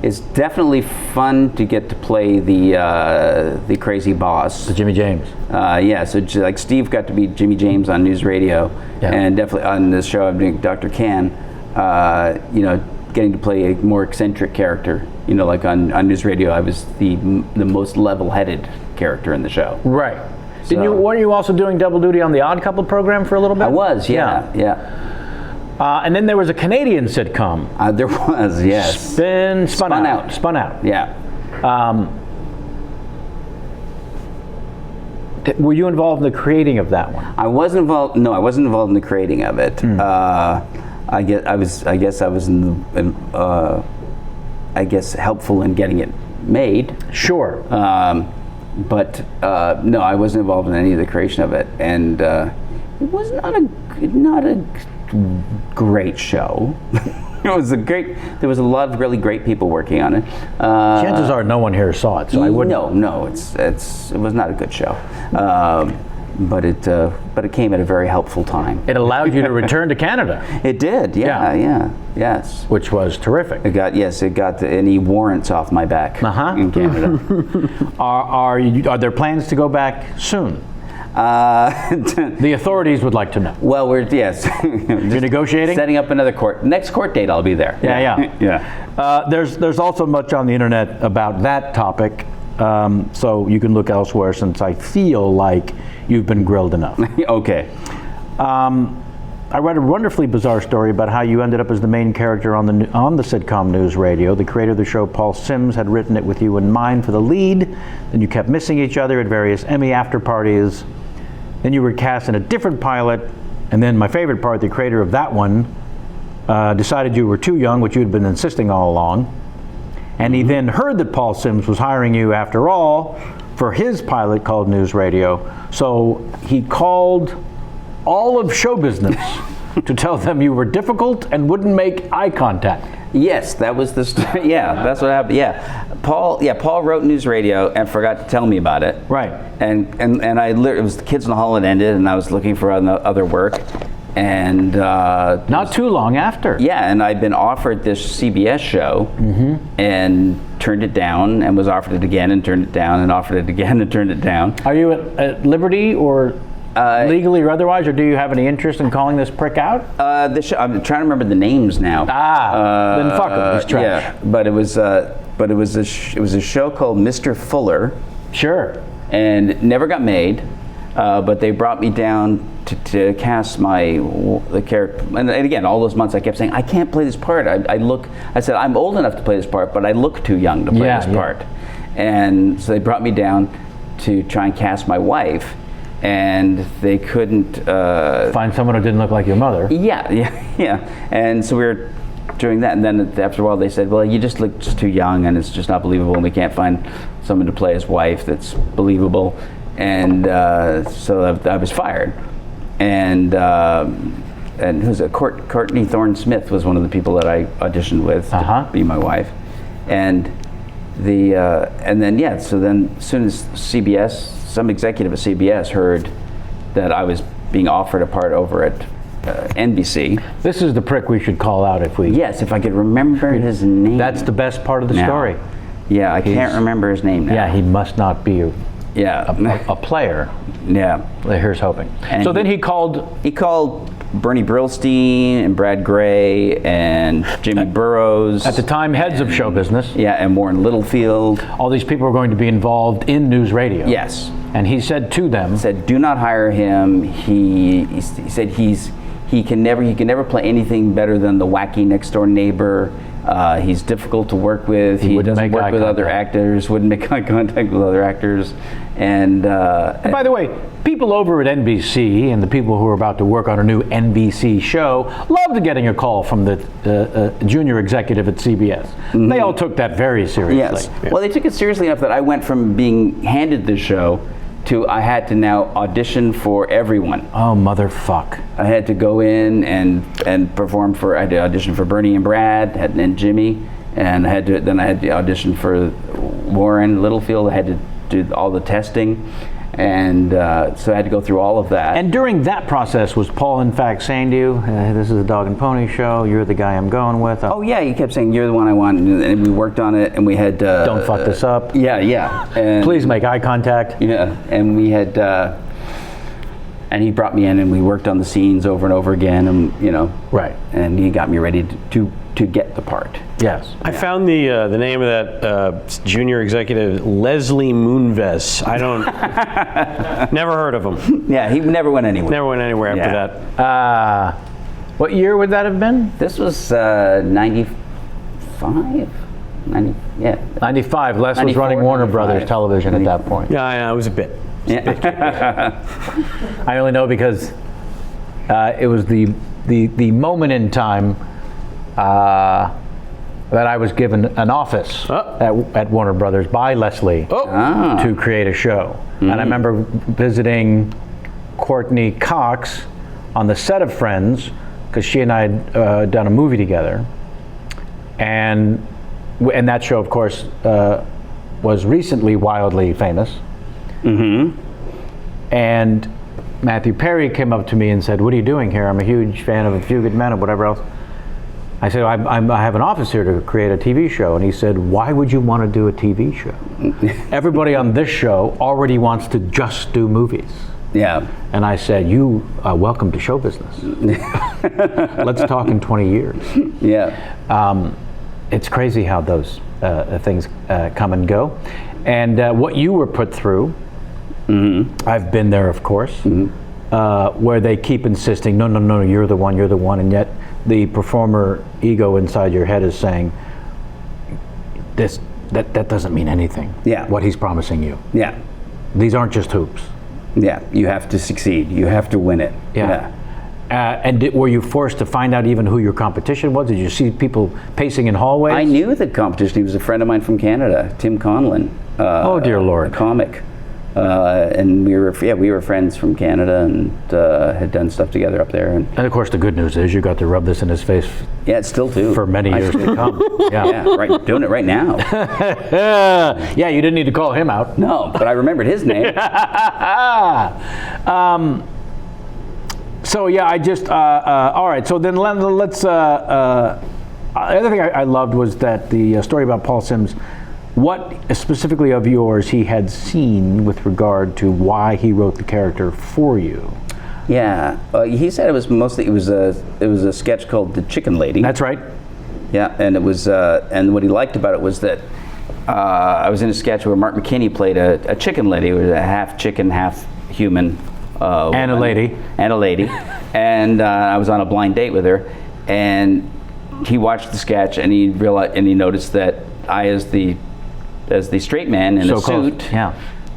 It's definitely fun to get to play the crazy boss. The Jimmy James. Yeah, so like Steve got to be Jimmy James on NewsRadio, and definitely on this show I'm doing Dr. Can, getting to play a more eccentric character. Like on NewsRadio, I was the most level-headed character in the show. Right. Weren't you also doing double duty on the Odd Couple program for a little bit? I was, yeah. And then there was a Canadian sitcom. There was, yes. Spun out. Yeah. Were you involved in the creating of that one? I wasn't involved. No, I wasn't involved in the creating of it. I guess I was helpful in getting it made. Sure. But no, I wasn't involved in any of the creation of it, and it was not a great show. There was a lot of really great people working on it. Chances are no one here saw it, so I wouldn't. No, it was not a good show. But it came at a very helpful time. It allowed you to return to Canada. It did, yes. Which was terrific. It got any warrants off my back in Canada. Are there plans to go back soon? The authorities would like to know. Well, yes. You're negotiating? Setting up another next court date, I'll be there. Yeah. There's also much on the internet about that topic, so you can look elsewhere since I feel like you've been grilled enough. Okay. I read a wonderfully bizarre story about how you ended up as the main character on the sitcom NewsRadio. The creator of the show, Paul Simms, had written it with you in mind for the lead. Then you kept missing each other at various Emmy after parties. Then you were cast in a different pilot. And then my favorite part, the creator of that one decided you were too young, which you had been insisting all along. And he then heard that Paul Simms was hiring you after all for his pilot called NewsRadio. So he called all of show business to tell them you were difficult and wouldn't make eye contact. Yes, that was the story. Yeah, that's what happened. Paul wrote NewsRadio and forgot to tell me about it. Right. And it was the Kids in the Hall had ended, and I was looking for other work. And not too long after. Yeah, and I'd been offered this CBS show and turned it down, and was offered it again and turned it down, and offered it again and turned it down. Are you at liberty or legally or otherwise, or do you have any interest in calling this prick out? I'm trying to remember the names now. Then fuck him. He's trash. Yeah, but it was a show called Mr. Fuller. Sure. And it never got made, but they brought me down to cast the character. And again, all those months I kept saying, I can't play this part. I said, I'm old enough to play this part, but I look too young to play this part. And so they brought me down to try and cast my wife. And they couldn't find someone who didn't look like your mother. Yeah. And so we were doing that, and then after a while they said, well, you just look just too young, and it's just not believable, and we can't find someone to play his wife that's believable. And so I was fired. And who's it? Courtney Thorne Smith was one of the people that I auditioned with to be my wife. and then so then as soon as CBS, some executive at CBS heard that I was being offered a part over at NBC. This is the prick we should call out if we. Yes, if I could remember his name. That's the best part of the story. Yeah, I can't remember his name now. Yeah, he must not be a player. Yeah. Here's hoping. And so then he called. He called Bernie Brillstein and Brad Gray and Jimmy Burrows. At the time, heads of show business. Yeah, and Warren Littlefield. All these people are going to be involved in NewsRadio. Yes. And he said to them. He said, do not hire him. He said he can never play anything better than the wacky next door neighbor. He's difficult to work with. He doesn't work with other actors. Wouldn't make eye contact with other actors. And by the way, people over at NBC and the people who are about to work on a new NBC show loved getting a call from the junior executive at CBS. Mm-hmm. They all took that very seriously. Yes. Yeah. Well, they took it seriously enough that I went from being handed this show to I had to now audition for everyone. Oh, motherfuck. I had to go in and perform for, I had to audition for Bernie and Brad, and Jimmy, and I had to audition for Warren Littlefield. I had to do all the testing, and so I had to go through all of that. And during that process, was Paul in fact saying to you, this is a dog and pony show, you're the guy I'm going with? Oh yeah, he kept saying, you're the one I want, and we worked on it, and we had... don't fuck this up. Yeah. And, please make eye contact. Yeah, and we had... and he brought me in, and we worked on the scenes over and over again, and Right. And he got me ready to get the part. Yes. I found the name of that junior executive, Leslie Moonves. I don't, never heard of him. Yeah, he never went anywhere. Never went anywhere after that. What year would that have been? This was 95? 95. Les was 94, running Warner 95. Brothers Television at that point. Yeah, I was a bit. I only know because it was the moment in time that I was given an office at Warner Brothers by Leslie to create a show. Mm-hmm. And I remember visiting Courtney Cox on the set of Friends, because she and I had done a movie together. And that show, of course, was recently wildly famous. Mm-hmm. And Matthew Perry came up to me and said, what are you doing here? I'm a huge fan of A Few Good Men and whatever else. I said, I have an office here to create a TV show. And he said, why would you want to do a TV show? Everybody on this show already wants to just do movies. Yeah. And I said, you are welcome to show business. Let's talk in 20 years. Yeah. It's crazy how those things come and go. And what you were put through, mm-hmm. I've been there, of course, mm-hmm. Where they keep insisting, no, you're the one, and yet the performer ego inside your head is saying, that doesn't mean anything. Yeah. What he's promising you. Yeah. These aren't just hoops. Yeah, you have to succeed. You have to win it. Yeah. And were you forced to find out even who your competition was? Did you see people pacing in hallways? I knew the competition. He was a friend of mine from Canada, Tim Conlon. Oh dear Lord. A comic. And we were friends from Canada and had done stuff together up there. And of course, the good news is you got to rub this in his face. Yeah, it's still do for many years to come. Yeah, right. Doing it right now. Yeah, you didn't need to call him out. No, but I remembered his name. So yeah, I just all right. So then let's. The other thing I loved was that the story about Paul Simms. What specifically of yours he had seen with regard to why he wrote the character for you? Yeah, he said it was a sketch called The Chicken Lady. That's right. Yeah, and it was and what he liked about it was that I was in a sketch where Mark McKinney played a chicken lady, who was a half chicken, half human. And a lady. And a lady. And I was on a blind date with her, and he watched the sketch and he realized and he noticed that I, as the straight man in a suit,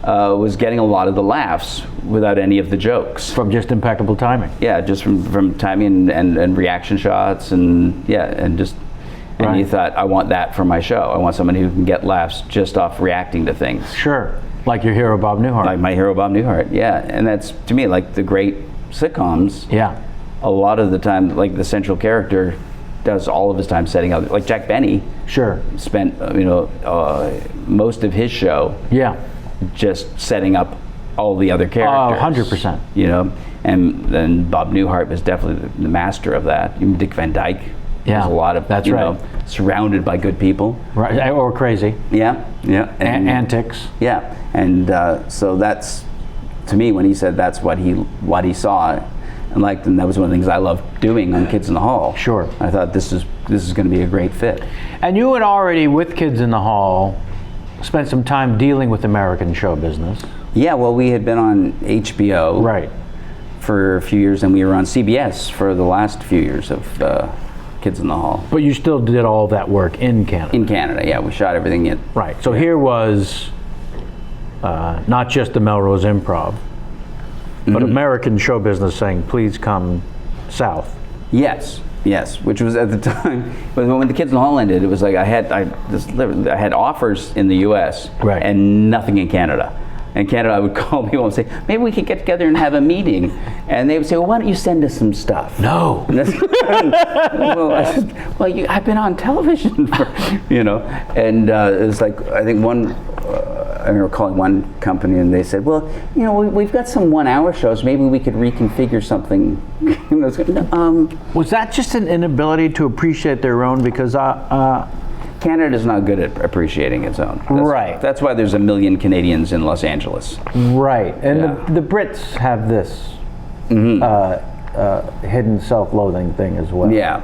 was getting a lot of the laughs without any of the jokes. From just impeccable timing. Yeah, just from timing and reaction shots and Right. he thought, I want that for my show. I want somebody who can get laughs just off reacting to things. Sure, like your hero Bob Newhart. Like my hero Bob Newhart, yeah. And that's, to me, like the great sitcoms. Yeah. A lot of the time, like the central character does all of his time setting up. Like Jack Benny Sure. spent most of his show Yeah. just setting up all the other characters. 100%. You know, and then Bob Newhart was definitely the master of that. Even Dick Van Dyke. Yeah, There's a lot of that's right. surrounded by good people. Right. Or crazy. Yeah, yeah. Antics. Yeah, and so that's, to me, when he said that's what he saw and liked, and that was one of the things I loved doing on Kids in the Hall. Sure. I thought this is going to be a great fit. And you had already, with Kids in the Hall, spent some time dealing with American show business. Yeah, well, we had been on HBO Right. for a few years, and we were on CBS for the last few years of Kids in the Hall. But you still did all that work in Canada. In Canada, yeah, we shot everything in. Right. So here was not just the Melrose Improv, but American show business saying, please come south. Yes, which was at the time, but when the Kids in the Hall ended, it was like I had offers in the U.S. Right. and nothing in Canada. In Canada, I would call people and say, maybe we could get together and have a meeting. And they would say, well, why don't you send us some stuff? No. Well, I said, I've been on television for, and it was like, I think I remember calling one company and they said, well, we've got some 1 hour shows, maybe we could reconfigure something. Was that just an inability to appreciate their own? Because Canada's not good at appreciating its own. Right. That's why there's 1 million Canadians in Los Angeles. Right. And Yeah. the Brits have this hidden self-loathing thing as well. Yeah.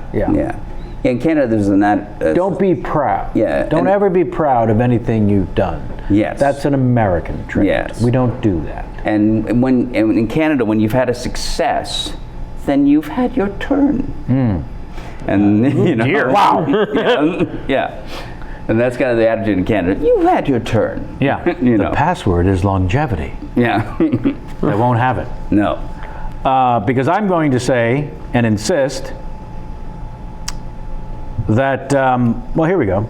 In Canada, there's that. Don't be proud. Yeah, Don't and- ever be proud of anything you've done. Yes. That's an American trait. Yes. We don't do that. And in Canada, when you've had a success, then you've had your turn. And dear. Wow. yeah. And that's kind of the attitude in Canada. You've had your turn. Yeah. The password is longevity. Yeah. They won't have it. No. Because I'm going to say and insist that, here we go.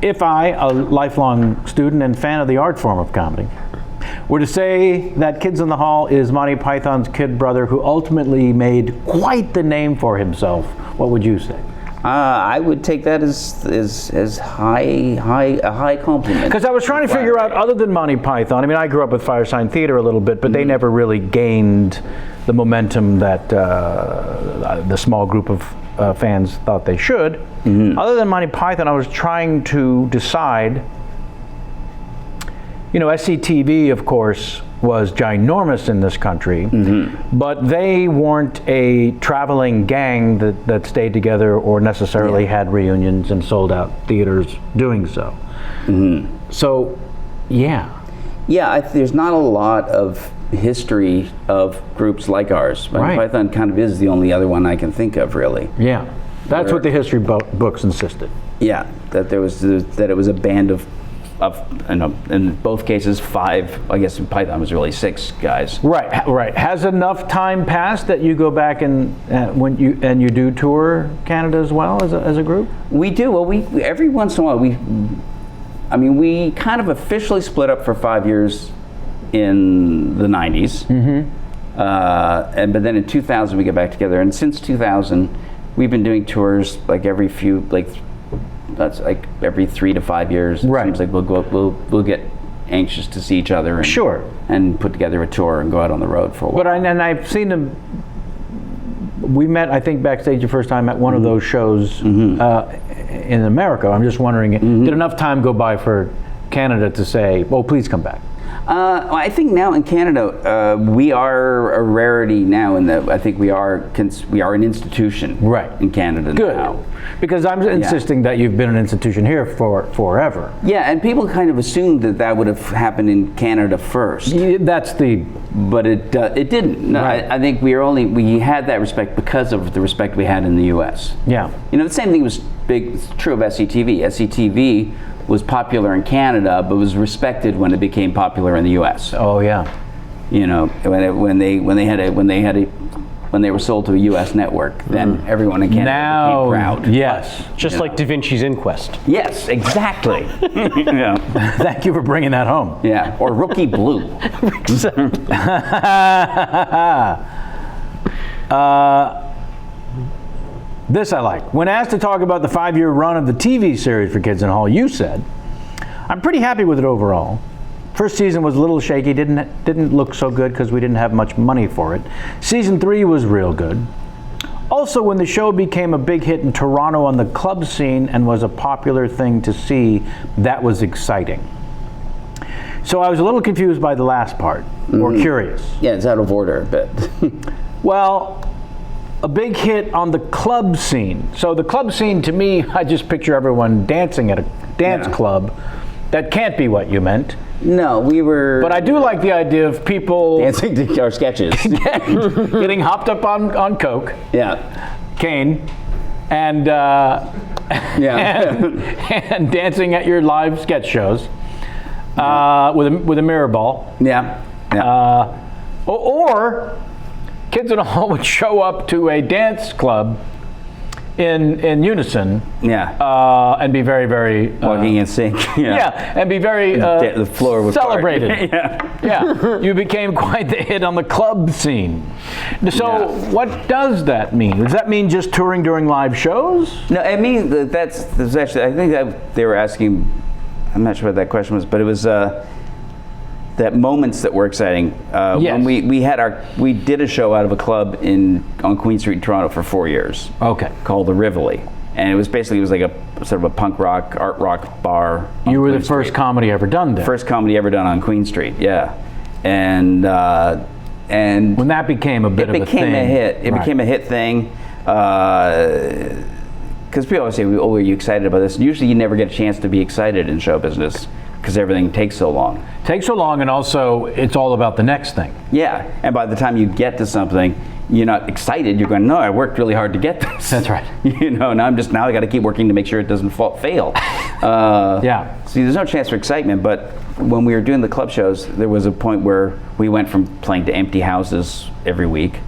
If I, a lifelong student and fan of the art form of comedy, were to say that Kids in the Hall is Monty Python's kid brother who ultimately made quite the name for himself, what would you say? I would take that as a high compliment. Because I was trying to figure out, other than Monty Python, I mean, I grew up with Firesign Theater a little bit, but they never really gained the momentum that the small group of fans thought they should. Other than Monty Python, I was trying to decide, SCTV, of course, was ginormous in this country, but they weren't a traveling gang that stayed together or necessarily had reunions and sold out theaters doing so. So, yeah. Yeah, there's not a lot of history of groups like ours. Right. Python kind of is the only other one I can think of, really. Yeah. That's what the history books insisted. Yeah, that it was a band of in both cases 5. I guess in Python was really 6 guys. Right. Has enough time passed that you go back and when you do tour Canada as well as a group? We do. Well, we every once in a while we kind of officially split up for 5 years in the 90s. But then in 2000 we get back together, and since 2000 we've been doing tours every 3 to 5 years. It seems like we'll get anxious to see each other and put together a tour and go out on the road for a while. But I've seen them. We met, I think, backstage the first time at one of those shows in America. I'm just wondering, did enough time go by for Canada to say, "Oh, please come back"? I think now in Canada we are a rarity now, in that I think we are an institution in Canada now. Because I'm insisting that you've been an institution here for forever. Yeah, and people kind of assumed that would have happened in Canada first. But it didn't. No, I think we had that respect because of the respect we had in the U.S. Yeah. The same thing was true of SCTV. SCTV was popular in Canada, but was respected when it became popular in the U.S. Oh yeah. When they were sold to a U.S. network, then everyone in Canada became proud. Yes. Just like Da Vinci's Inquest. Yes, exactly. Thank you for bringing that home. Yeah. Or Rookie Blue. This I like. When asked to talk about the 5-year run of the TV series for Kids in the Hall, you said, "I'm pretty happy with it overall. First season was a little shaky, didn't look so good because we didn't have much money for it. Season 3 was real good. Also, when the show became a big hit in Toronto on the club scene and was a popular thing to see, that was exciting." So I was a little confused by the last part, or curious. Yeah, it's out of order, but Well, a big hit on the club scene. So the club scene, to me, I just picture everyone dancing at a dance club. That can't be what you meant. no, we were. But I do like the idea of people dancing to our sketches. getting hopped up on coke, Yeah, cane, and yeah. and dancing at your live sketch shows with a mirror ball. Yeah, yeah. Or Kids in the Hall would show up to a dance club in unison Yeah. and be very, very Walking in sync. yeah, and be very The floor was celebrated. yeah. Yeah, you became quite the hit on the club scene. So what does that mean? Does that mean just touring during live shows? No, I mean that's actually. I think that they were asking. I'm not sure what that question was, but it was that moments that were exciting. Yes. When we did a show out of a club on Queen Street in Toronto for 4 years. Okay. Called the Rivoli, and it was like a sort of a punk rock, art rock bar. on You were Queen the first Street. comedy ever done there. First comedy ever done on Queen Street. Yeah, and When that became a bit of a thing. It became a hit. It Right. became a hit thing. Because people always say, "Oh, are you excited about this?" And usually, you never get a chance to be excited in show business because everything takes so long. Takes so long, and also it's all about the next thing. Yeah, and by the time you get to something, you're not excited. You're going, "No, I worked really hard to get this." That's right. Now I got to keep working to make sure it doesn't fail. Yeah. See, there's no chance for excitement. But when we were doing the club shows, there was a point where we went from playing to empty houses every week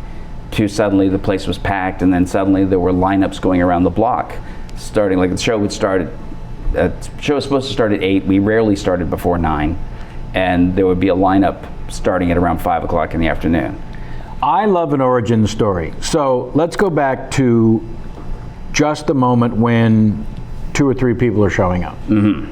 to suddenly the place was packed, and then suddenly there were lineups going around the block. Starting like the show would start show was supposed to start at 8. We rarely started before 9, and there would be a lineup starting at around 5 o'clock in the afternoon. I love an origin story. So let's go back to just the moment when 2 or 3 people are showing up. Mm-hmm.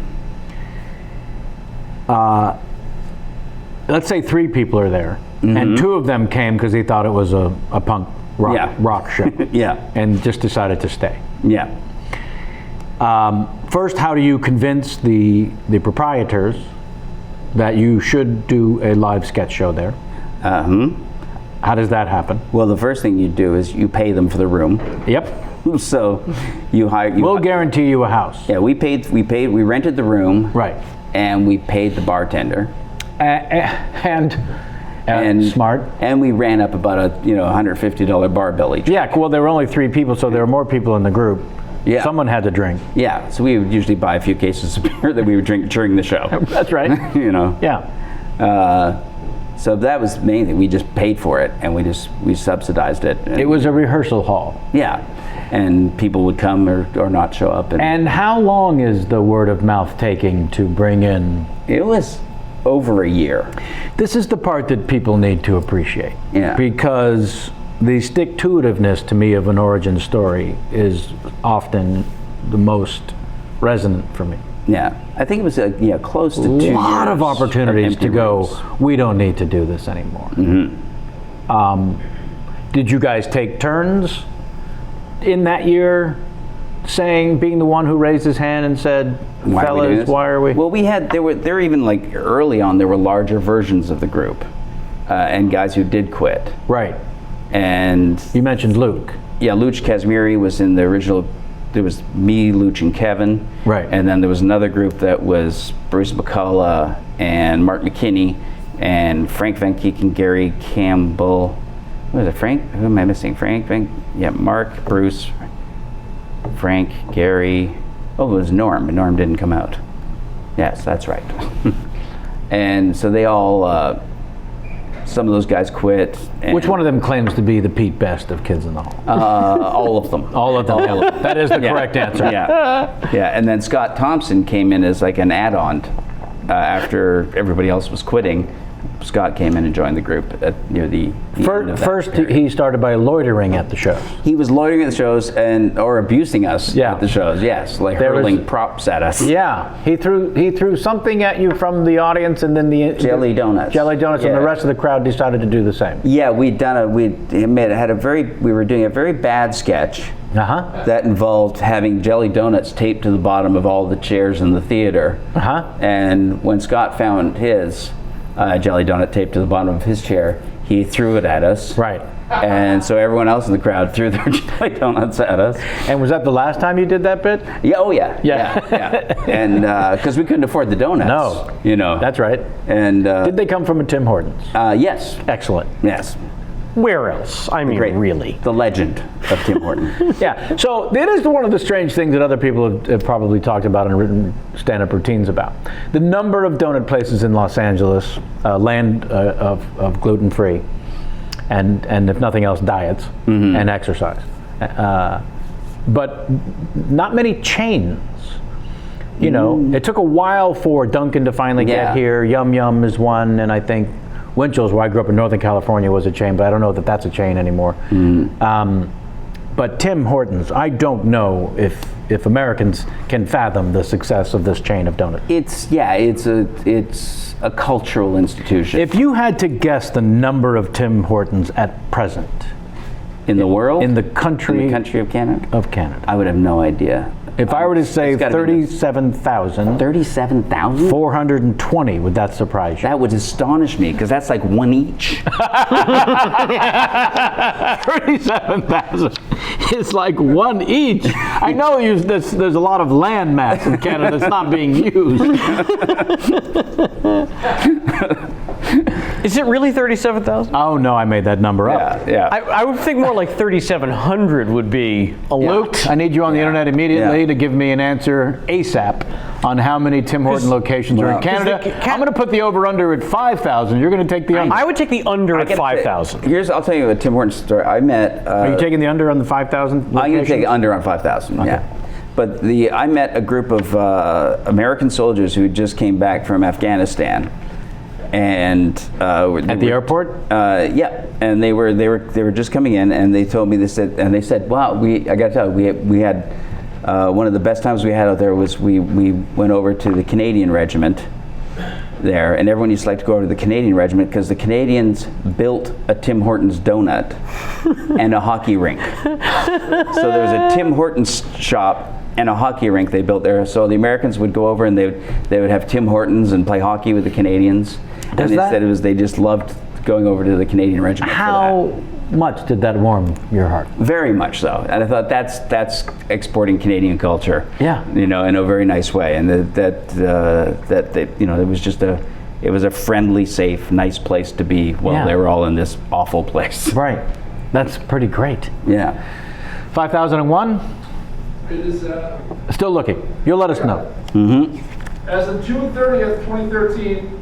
Let's say 3 people are there, and 2 of them came because they thought it was a punk rock show. Yeah. And just decided to stay. Yeah. First, how do you convince the proprietors that you should do a live sketch show there? How does that happen? Well, the first thing you do is you pay them for the room. Yep. So you hire. We'll guarantee you a house. Yeah, we rented the room. Right. And we paid the bartender. And smart. And we ran up about a $150 bar bill each. Yeah, well, there were only 3 people, so there were more people in the group. Yeah. Someone had to drink. Yeah, so we would usually buy a few cases of beer that we would drink during the show. That's right. Yeah. So that was the main thing. We just paid for it, and we subsidized it. And It was a rehearsal hall. yeah, and people would come or not show up. And how long is the word of mouth taking to bring in? It was over a year. This is the part that people need to appreciate. Yeah. Because the stick-to-itiveness to me of an origin story is often the most resonant for me. Yeah, I think it was close to 2 years. A lot of opportunities empty to go, rooms. we don't need to do this anymore. Did you guys take turns in that year being the one who raised his hand and said, Why are we doing fellas, this? why are we? Well, there were even like early on, there were larger versions of the group and guys who did quit. Right. And You mentioned Luke. yeah, Luch Kazmiri was in the original. There was me, Luch, and Kevin. Right. And then there was another group that was Bruce McCullough and Mark McKinney and Frank Van Keek and Gary Campbell. What is it, Frank? Who am I missing? Mark, Bruce, Frank, Gary. Oh, it was Norm, but Norm didn't come out. Yes, that's right. And so they all, some of those guys quit. And Which one of them claims to be the Pete Best of Kids in the Hall? all of them. All of them. That is the correct answer. Yeah, yeah. And then Scott Thompson came in as like an add-on after everybody else was quitting. Scott came in and joined the group near the end of that First, period. he started by loitering at the shows. He was loitering at the shows or abusing us Yeah. at the shows. Yes, like There was- hurling props at us. Yeah, he threw something at you from the audience, and then the Jelly donuts. and the Yeah. rest of the crowd decided to do the same. Yeah, we were doing a very bad sketch Uh-huh. that involved having jelly donuts taped to the bottom of all the chairs in the theater. Uh-huh. And when Scott found his jelly donut taped to the bottom of his chair, he threw it at us. Right. And so everyone else in the crowd threw their jelly donuts at us. And was that the last time you did that bit? Yeah, oh yeah. Yeah. Yeah. And because we couldn't afford the donuts. No. You know. That's right. And Did they come from a Tim Hortons? yes. Excellent. Yes. Where else? I mean, Great. really. The legend of Tim Horton. Yeah. So it is one of the strange things that other people have probably talked about and written stand-up routines about. The number of donut places in Los Angeles, land of gluten-free, and if nothing else, diets and exercise. But not many chains. You know, it took a while for Dunkin' to finally Yeah. get here. Yum Yum is one, and I think Winchell's, where I grew up in Northern California, was a chain, but I don't know that that's a chain anymore. But Tim Hortons, I don't know if Americans can fathom the success of this chain of donuts. It's a cultural institution. If you had to guess the number of Tim Hortons at present in the world? in the country, of Canada? of Canada, I would have no idea. if I were to say It's gotta be 37,000, 37,000? 420, would that surprise you? That would astonish me because that's like one each. 37,000 is like one each. I know there's a lot of land mass in Canada that's not being used. Is it really 37,000? Oh no, I made that number up. Yeah. I would think more like 3,700 would be a lot. Luke, I need you on the internet immediately to give me an answer ASAP on how many Tim Horton locations are in Canada. I'm going to put the over/under at 5,000. You're going to take the under. I would take the under at 5,000. I'll tell you a Tim Horton story. I met. Are you taking the under on the 5,000? I'm going to take under on 5,000. Yeah. But I met a group of American soldiers who just came back from Afghanistan, and At the airport? Yeah, and they were just coming in, and they told me they said, wow, I got to tell you, we had one of the best times we had out there was we went over to the Canadian regiment there, and everyone used to like to go over to the Canadian regiment because the Canadians built a Tim Hortons donut and a hockey rink. So there was a Tim Hortons shop and a hockey rink they built there. So the Americans would go over and they would have Tim Hortons and play hockey with the Canadians. And they said they just loved going over to the Canadian regiment. How much did that warm your heart? Very much so, and I thought that's exporting Canadian culture. Yeah. You know, in a very nice way, and that you know, it was a friendly, safe, nice place to be while they were all in this awful place. Right. That's pretty great. Yeah. 5,001? It is, Still looking. You'll let us know. as of June 30th, 2013,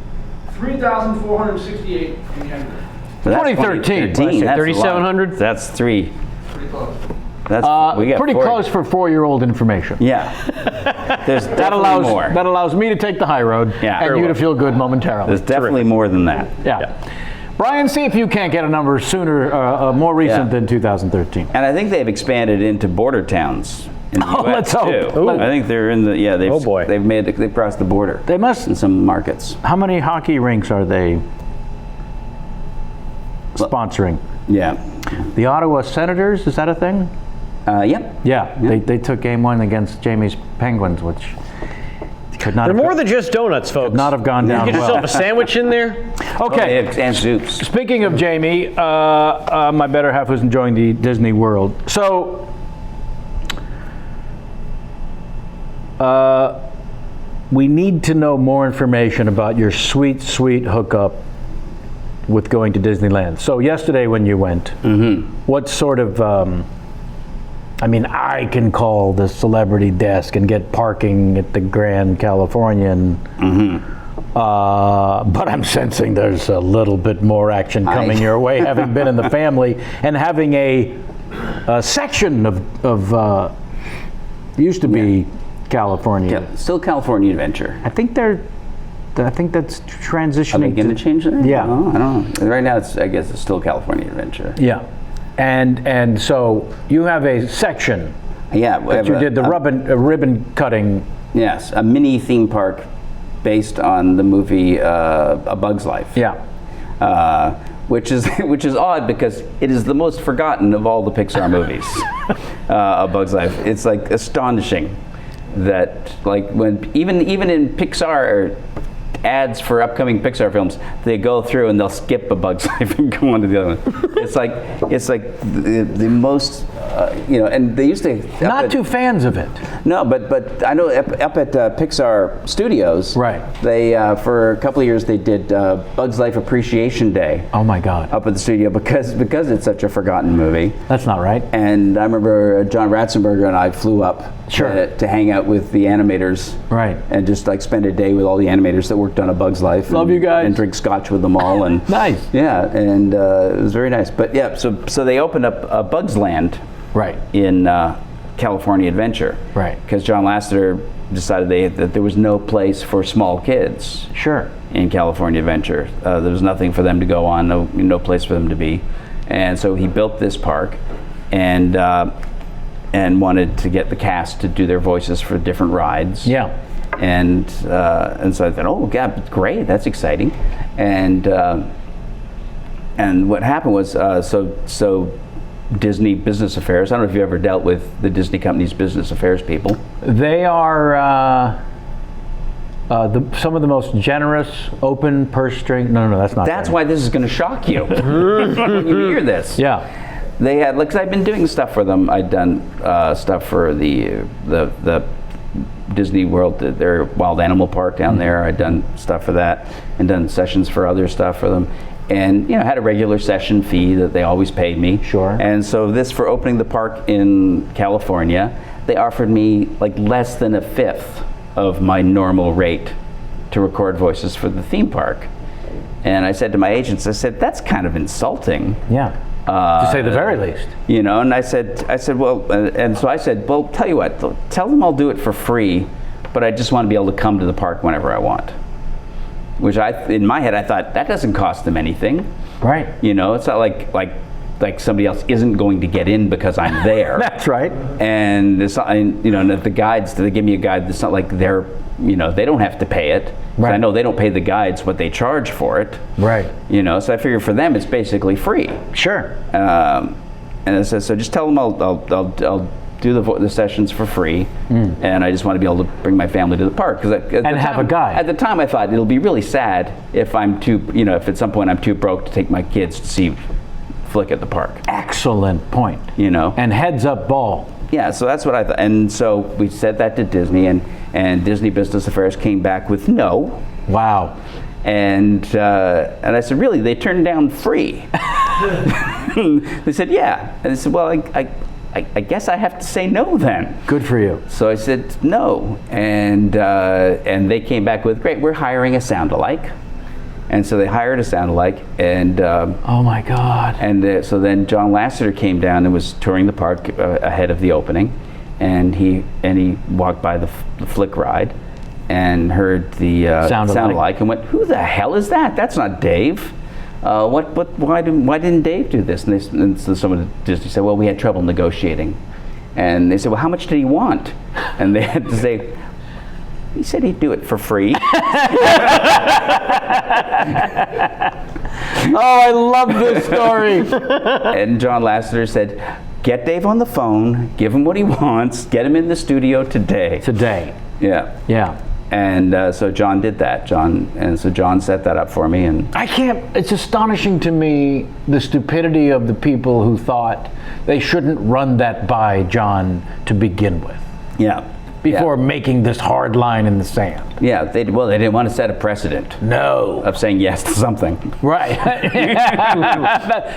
3,468 in Canada. So that's 2013. 2013. That's a lot. 3,700? That's three. Pretty close. That's we got Pretty 40. close for 4-year-old information. Yeah. There's That definitely more. allows me to take the high road Yeah. and Very you to well. feel good momentarily. There's definitely more than that. Yeah. Brian, see if you can't get a number sooner, more recent Yeah. than 2013. And I think they've expanded into border towns in the Oh, US let's hope. too. Ooh. I think they're in the they've Oh, boy. they've crossed the border They must. in some markets. How many hockey rinks are they sponsoring? Yeah. The Ottawa Senators, is that a thing? Yep. Yeah. They took game 1 against Jamie's Penguins, which could not They're have, more than just donuts, folks. not have gone down Get well. yourself a sandwich in there. Okay. And soups. Speaking of Jamie, my better half was enjoying the Disney World. So, we need to know more information about your sweet, sweet hookup with going to Disneyland. So yesterday when you went, what sort of, I can call the celebrity desk and get parking at the Grand Californian, but I'm sensing there's a little bit more action coming your way, having been in the family and having a section of used to be California. Yeah, still California Adventure. I think they're I think that's transitioning. Are they going to change that? Yeah. Oh, I don't know. Right now, I guess it's still California Adventure. Yeah. And so you have a section Yeah. that you did the ribbon cutting. Yes, a mini theme park based on the movie A Bug's Life. Yeah. Which is odd because it is the most forgotten of all the Pixar movies. A Bug's Life. It's like astonishing that like when even in Pixar ads for upcoming Pixar films, they go through and they'll skip A Bug's Life and go on to the other one. It's like the most and they used to Not too fans of it. No, but I know up at Pixar Studios, Right. They for a couple of years they did Bug's Life Appreciation Day. Oh my God. Up at the studio because it's such a forgotten movie. That's not right. And I remember John Ratzenberger and I flew up to hang out with the animators, Right. and just like spend a day with all the animators that worked on A Bug's Life. Love you guys. And drink scotch with them all. And Nice. Yeah, and it was very nice. But yeah, so they opened up Bug's Land. Right. In California Adventure. Right. Because John Lasseter decided that there was no place for small kids Sure. in California Adventure. There was nothing for them to go on, no place for them to be. And so he built this park and wanted to get the cast to do their voices for different rides. Yeah. And so I thought, oh, God, great, that's exciting. And what happened was, so Disney Business Affairs. I don't know if you ever dealt with the Disney company's business affairs people. They are some of the most generous, open purse string. No, that's not. That's right. why this is going to shock you when you hear this. Yeah. They had, like, 'cause I've been doing stuff for them. I'd done stuff for the Disney World, their wild animal park down there. I'd done stuff for that, and done sessions for other stuff for them. And had a regular session fee that they always paid me. Sure. And so this, for opening the park in California, they offered me like less than a fifth of my normal rate to record voices for the theme park. And I said to my agents, I said, that's kind of insulting. Yeah. To say the very least. And I said, well, and so I said, well, tell you what, tell them I'll do it for free, but I just want to be able to come to the park whenever I want. Which in my head, I thought, that doesn't cost them anything. Right. It's not like somebody else isn't going to get in because I'm there. That's right. And it's not, and the guides, they give me a guide, it's not like they're, they don't have to pay it. Right. I know they don't pay the guides what they charge for it. Right. So I figure for them, it's basically free. Sure. And I said, so just tell them I'll do the sessions for free, and I just want to be able to bring my family to the park. And have a guide. At the time, I thought it'll be really sad if I'm too, if at some point I'm too broke to take my kids to see Flick at the park. Excellent point. And heads up ball. Yeah, so that's what I thought. And so we said that to Disney, and Disney Business Affairs came back with no. Wow. And I said, really? They turned down free? They said, yeah. And I said, well, I guess I have to say no then. Good for you. So I said no, and they came back with, great, we're hiring a sound-alike. And so they hired a sound-alike, and oh my God. And so then John Lasseter came down and was touring the park ahead of the opening, and he walked by the Flick ride and heard the sound-alike and went, who the hell is that? That's not Dave. Why didn't Dave do this? And so someone at Disney said, well, we had trouble negotiating. And they said, well, how much did he want? And they had to say, he said he'd do it for free. Oh, I love this story. And John Lasseter said, get Dave on the phone, give him what he wants, get him in the studio today. Yeah. Yeah. And so John did that. So John set that up for me. And it's astonishing to me the stupidity of the people who thought they shouldn't run that by John to begin with. Yeah. Before making this hard line in the sand. Yeah, they didn't want to set a precedent. No. Of saying yes to something. Right.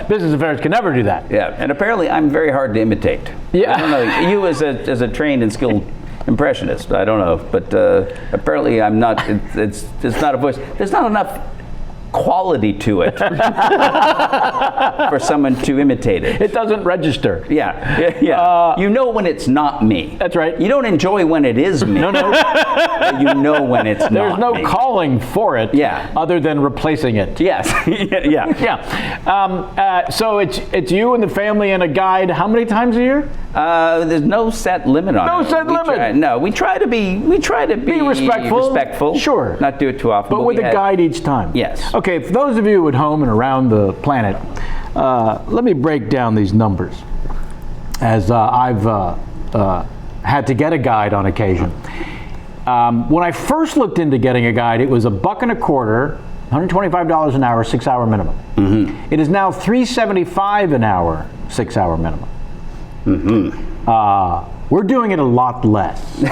Business Affairs can never do that. Yeah, and apparently I'm very hard to imitate. Yeah. I don't know, you as a trained and skilled impressionist, I don't know, but apparently I'm not, it's not a voice, there's not enough quality to it for someone to imitate it. It doesn't register. Yeah. You know when it's not me. That's right. You don't enjoy when it is me. No. But you know when it's not me. There's no calling for it. Yeah. Other than replacing it. Yes. So it's you and the family and a guide. How many times a year? There's no set limit on it. No set limit. We try to be respectful. Sure. Not do it too often. But with a guide each time. Yes. Okay, for those of you at home and around the planet, let me break down these numbers, as I've had to get a guide on occasion. When I first looked into getting a guide, it was $1.25, $125 an hour, 6-hour minimum. Mm-hmm. It is now $3.75 an hour, 6-hour minimum. Mm-hmm. We're doing it a lot less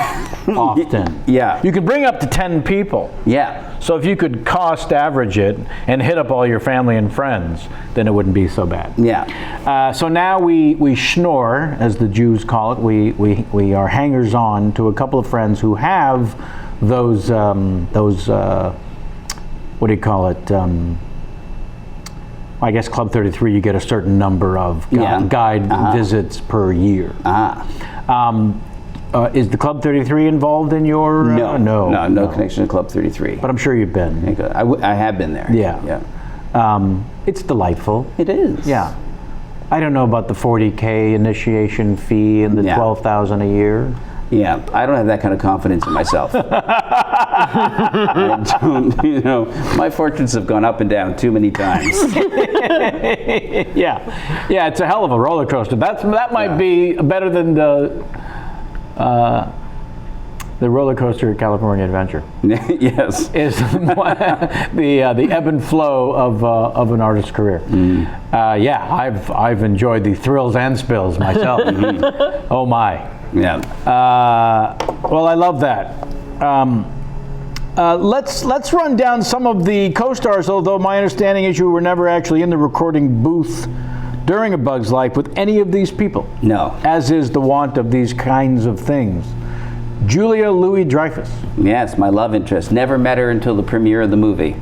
often. Yeah. You can bring up to 10 people. Yeah. So if you could cost average it and hit up all your family and friends, then it wouldn't be so bad. Yeah. So now we schnorr, as the Jews call it. We are hangers on to a couple of friends who have those what do you call it? I guess Club 33, you get a certain number of guide visits per year. Is the Club 33 involved in your? No connection to Club 33. But I'm sure you've been. I have been there. Yeah. It's delightful. It is. Yeah. I don't know about the $40K initiation fee and the $12,000 a year. Yeah, I don't have that kind of confidence in myself. I don't, my fortunes have gone up and down too many times. Yeah, it's a hell of a roller coaster. That might be better than the roller coaster at California Adventure. Yes, is the ebb and flow of an artist's career. I've enjoyed the thrills and spills myself. Oh my. Yeah. Well, I love that. Let's run down some of the co-stars, although my understanding is you were never actually in the recording booth during A Bug's Life with any of these people. No. As is the wont of these kinds of things. Julia Louis-Dreyfus. Yes, my love interest. Never met her until the premiere of the movie.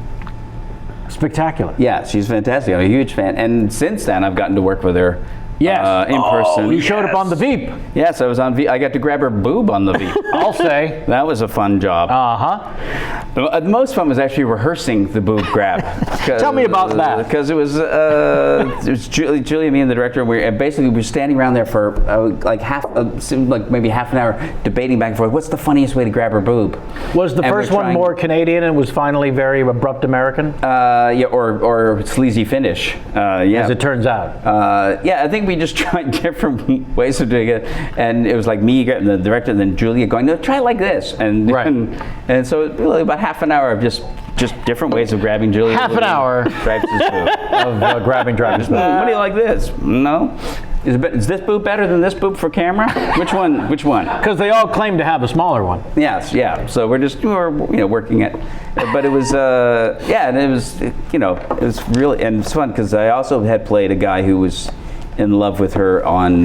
Spectacular. Yeah, she's fantastic. I'm a huge fan. And since then, I've gotten to work with her. Yes. In person. You showed up on the Veep. Yes, I was on Veep. I got to grab her boob on the Veep. I'll say. That was a fun job. The most fun was actually rehearsing the boob grab. Tell me about that. Because it was Julia, me, and the director. We were standing around there for maybe half an hour, debating back and forth. What's the funniest way to grab her boob? Was the first one more Canadian and was finally very abrupt American? Or sleazy Finnish. As it turns out. I think we just tried different ways of doing it, and it was like me, and the director, and then Julia going, "No, try it like this," and so really about half an hour of just different ways of grabbing Julia. Half an hour of grabbing Dreyfus' boob. What do you like this? No. Is this boob better than this boob for camera? Which one? Because they all claim to have a smaller one. Yes, yeah. So we're working it, but it was and it was it was really, and it's fun because I also had played a guy who was in love with her on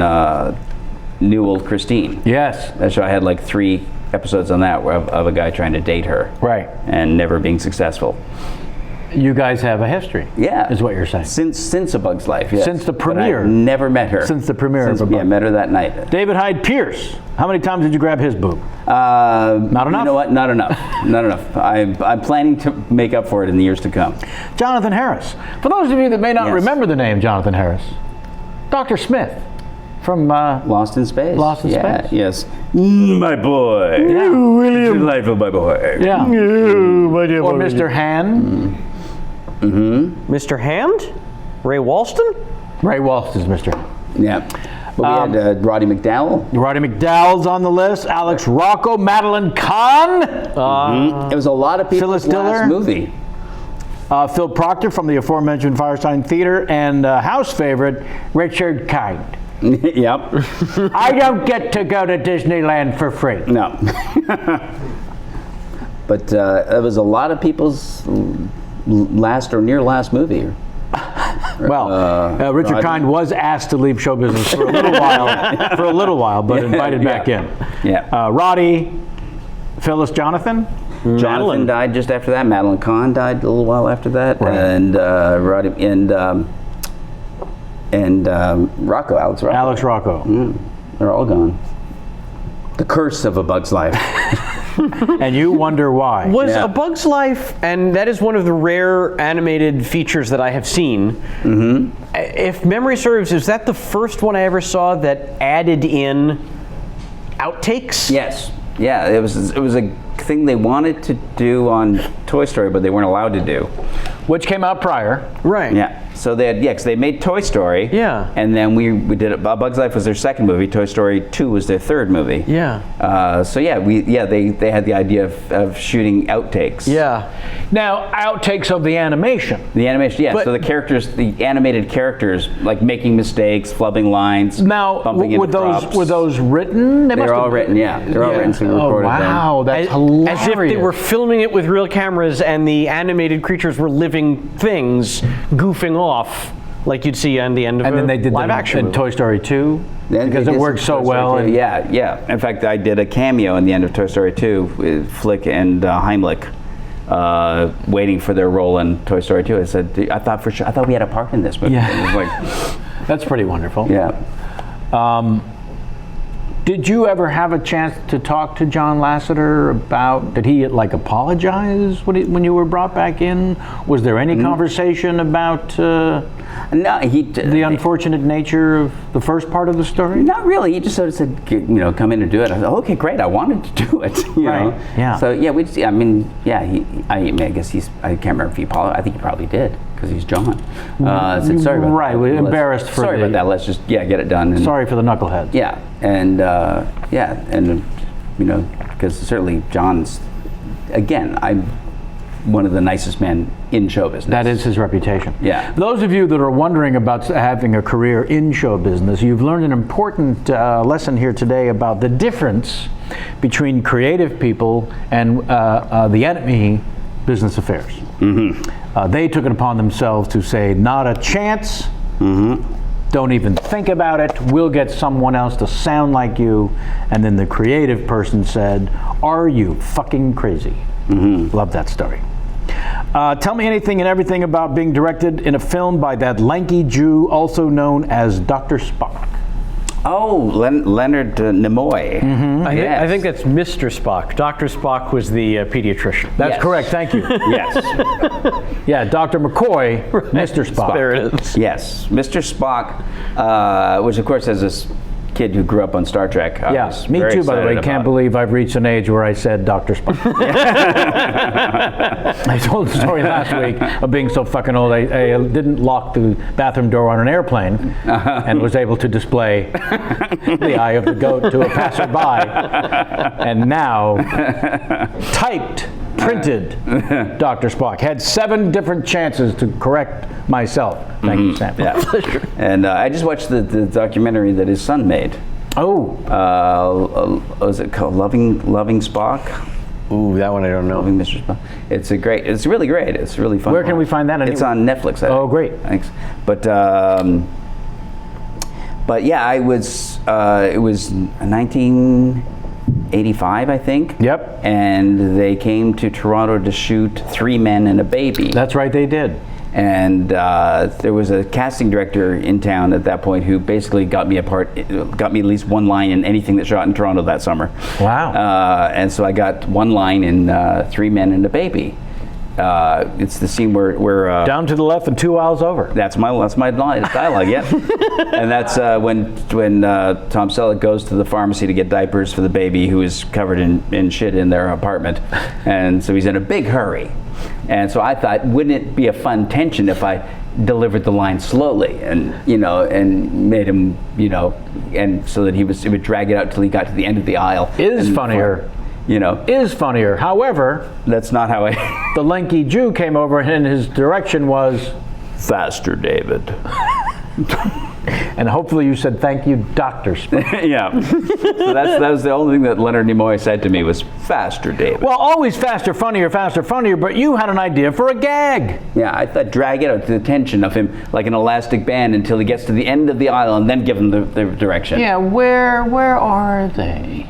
New Old Christine. Yes. That show, I had like 3 episodes on that of a guy trying to date her. Right. And never being successful. You guys have a history. Yeah. Is what you're saying. Since A Bug's Life, yes. Since the premiere. But I never met her. Since the premiere of A Bug's Life. Yeah, met her that night. David Hyde Pierce. How many times did you grab his boob? Not enough? You know what? Not enough. Not enough. I'm planning to make up for it in the years to come. Jonathan Harris. For those of you that may not remember the name Jonathan Harris, Dr. Smith from Lost in Space. Lost in Space. Yes. My boy. Yeah. William. Delightful, my boy. Yeah. My dear or Mr. Hand. Mm-hmm. Mr. Hand? Ray Walston? Ray Walston's Mr. Hand. Yeah. But we had Roddy McDowell. Roddy McDowell's on the list. Alex Rocco, Madeline Kahn. It was a lot of people's last movie. Phil Proctor from the aforementioned Firestein Theater, and house favorite, Richard Kind. Yep. I don't get to go to Disneyland for free. No. But it was a lot of people's last or near last movie. Well, Richard Kind was asked to leave show business for a little while, but invited back in. Yeah. Roddy, Phyllis Jonathan. Jonathan died just after that. Madeline Kahn died a little while after that, right. and Roddy and and Alex Rocco. Alex Rocco. They're all gone. The curse of A Bug's Life. And you wonder why. Was Yeah. A Bug's Life, and that is one of the rare animated features that I have seen. Mm-hmm. If memory serves, is that the first one I ever saw that added in outtakes? Yes. Yeah, it was a thing they wanted to do on Toy Story, but they weren't allowed to do. Which came out prior. Right. Yeah. So they had, because they made Toy Story. Yeah. And then we did it. A Bug's Life was their second movie. Toy Story 2 was their third movie. Yeah. They had the idea of shooting outtakes. Yeah. Now, outtakes of the animation. The animation, yeah. But- So the animated characters, like making mistakes, flubbing lines, Now, bumping were into props. those written? They They're must all have- written, yeah. They're all written, so we recorded them. wow, that's As hilarious. if they were filming it with real cameras and the animated creatures were living things goofing off like you'd see on the end of And a then they did live them action in movie. Toy Story 2 Then because they it did worked some so Toy Story well. 2. and- Yeah. In fact, I did a cameo in the end of Toy Story 2 with Flick and Heimlich, waiting for their role in Toy Story 2. I said, I thought we had a part in this movie. Yeah. It was like, That's pretty wonderful. yeah. Did you ever have a chance to talk to John Lasseter about, did he apologize when you were brought back in? Was there any conversation about No, the unfortunate nature of the first part of the story? Not really. He just sort of said, come in and do it. I said, okay, great. I wanted to do it. You Right. know? Yeah. So yeah, we just, I guess I can't remember if he apologized. I think he probably did because he's John. Said sorry about Right, that. we're Let's- embarrassed for sorry the- about that. Let's just get it done. And, Sorry for the knuckleheads. Yeah, and because certainly John's, again, I'm one of the nicest men in show business. That is his reputation. Yeah. Those of you that are wondering about having a career in show business, you've learned an important lesson here today about the difference between creative people and the enemy, business affairs. Mm-hmm. They took it upon themselves to say, not a chance. Mm-hmm. Don't even think about it. We'll get someone else to sound like you. And then the creative person said, are you fucking crazy? Mm-hmm. Love that story. Tell me anything and everything about being directed in a film by that lanky Jew, also known as Dr. Spock. Oh, Leonard Nimoy. Mm-hmm. I think that's Mr. Spock. Dr. Spock was the pediatrician. That's Yes. correct, thank you. Yes. Yeah, Dr. McCoy, Mr. Spock. There it is. Yes, Mr. Spock, which of course has this kid who grew up on Star Trek. Yeah, me too, by the way. Can't believe I've reached an age where I said Dr. Spock. I told the story last week of being so fucking old. I didn't lock the bathroom door on an airplane and was able to display the eye of the goat to a passerby. And now, printed Dr. Spock. Had 7 different chances to correct myself. Thank you, Sam. Yeah. And I just watched the documentary that his son made. Oh, Was it called Loving Spock? Ooh, that one I don't know. Loving Mr. Spock. It's really great. It's really fun. Where can we find that? It's on Netflix. I Oh, think. great. Thanks. But yeah, it was 1985, I think. Yep. And they came to Toronto to shoot 3 Men and a Baby. that's right, they did. And there was a casting director in town at that point who basically got me at least one line in anything that shot in Toronto that summer. Wow. And so I got one line in 3 Men and a Baby. It's the scene where Down to the left and 2 aisles over. that's my line, dialogue, yeah. And that's when Tom Selleck goes to the pharmacy to get diapers for the baby who is covered in shit in their apartment, and so he's in a big hurry. And so I thought, wouldn't it be a fun tension if I delivered the line slowly and made him, and so that it would drag it out till he got to the end of the aisle. Is And funnier. Is funnier. However, that's not how I. the lanky Jew came over and his direction was, Faster, David. and hopefully you said, thank you, Dr. Spock. Yeah. So that was the only thing that Leonard Nimoy said to me was, faster, David. Well, always faster, funnier, but you had an idea for a gag. Yeah, I thought drag it out to the tension of him like an elastic band until he gets to the end of the aisle and then give him the direction. Yeah, where are they?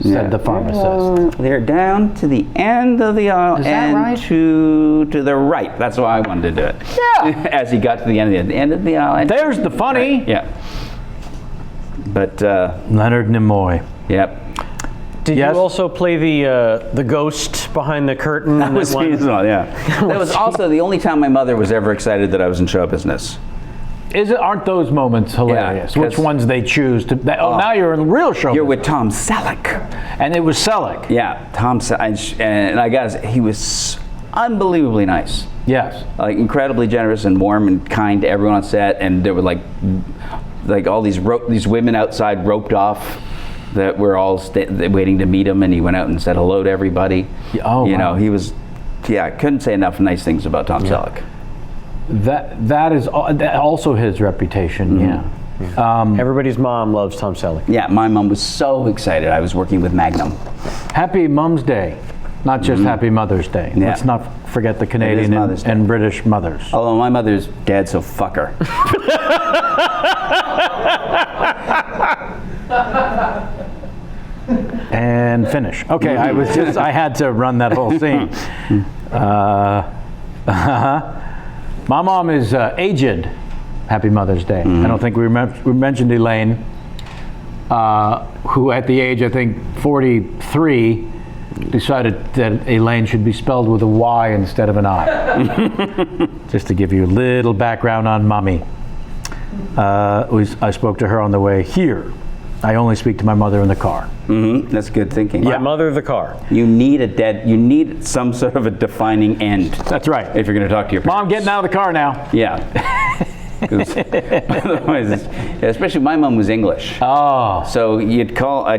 said the pharmacist. They're down to the end of the aisle. Is that and right? to the right. That's why I wanted to do it. Yeah. As he got to the end of the aisle. And There's the funny. Yeah. But, Leonard Nimoy. yep. Did Yes. you also play the ghost behind the curtain? That was seasonal, yeah. That was also the only time my mother was ever excited that I was in show business. Aren't those moments hilarious? Yeah, Which 'cause- ones they choose to? Now you're in real show. You're with Tom Selleck. and it was Selleck. Yeah, Tom Selleck. And I guess he was unbelievably nice. Yes. Like incredibly generous and warm and kind to everyone on set. And there were like all these women outside roped off that were all waiting to meet him, and he went out and said hello to everybody. Oh, you wow. know, he was. Yeah, I couldn't say enough nice things about Tom Selleck. That is also his reputation. Yeah. Everybody's mom loves Tom Selleck. Yeah, my mom was so excited. I was working with Magnum. Happy Mum's Day, not just Happy Mother's Day. Yeah. Let's not forget the Canadian Mother's Day. and British mothers. Although my mother's dead, so fuck her. And finish. Okay, I had to run that whole scene. My mom is aged. Happy Mother's Day. I don't think we mentioned Elaine, who at the age, I think, 43, decided that Elaine should be spelled with a Y instead of an I. Just to give you a little background on Mommy. I spoke to her on the way here. I only speak to my mother in the car. That's good thinking. My mother, the car. You need some sort of a defining end That's right. if you're going to talk to your parents. Mom, getting out of the car now. Yeah. 'Cause otherwise, especially my mom was English. Oh. So I'd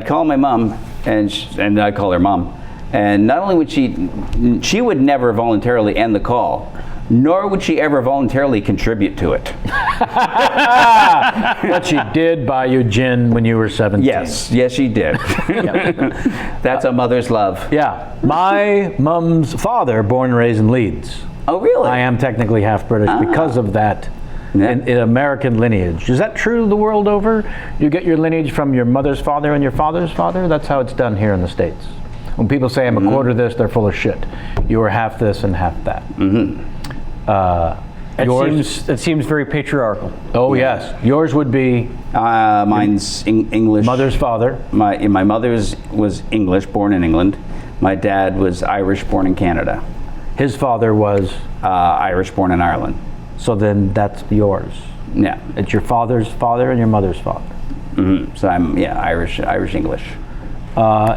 call my mom, and I'd call her mom. And not only would she would never voluntarily end the call, nor would she ever voluntarily contribute to it. But she did buy you gin when you were 17. Yes, she did. That's a mother's love. Yeah. My mom's father, born and raised in Leeds. Oh, really? I am technically half British because of that Yeah. in American lineage. Is that true the world over? You get your lineage from your mother's father and your father's father? That's how it's done here in the States. When people say I'm a quarter this, they're full of shit. You are half this and half that. That seems very patriarchal. Oh, yes. Yours would be Mine's English. mother's father. My mother's was English, born in England. My dad was Irish, born in Canada. His father was, Irish, born in Ireland. so then that's yours. Yeah. It's your father's father and your mother's father. So I'm Irish English.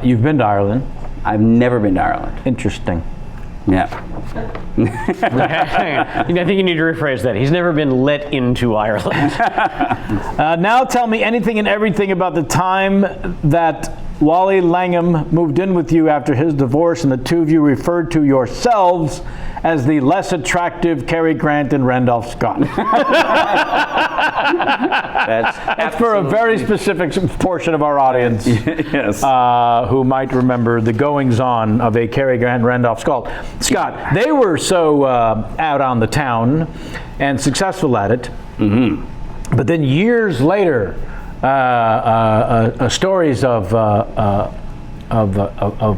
You've been to Ireland. I've never been to Ireland. Interesting. Yeah. I think you need to rephrase that. He's never been let into Ireland. Now tell me anything and everything about the time that Wally Langham moved in with you after his divorce, and the two of you referred to yourselves as the less attractive Cary Grant and Randolph Scott. That's for a very specific portion of our audience. Yes. Who might remember the goings-on of a Cary Grant Randolph Scott. They were so out on the town and successful at it, but then years later, stories of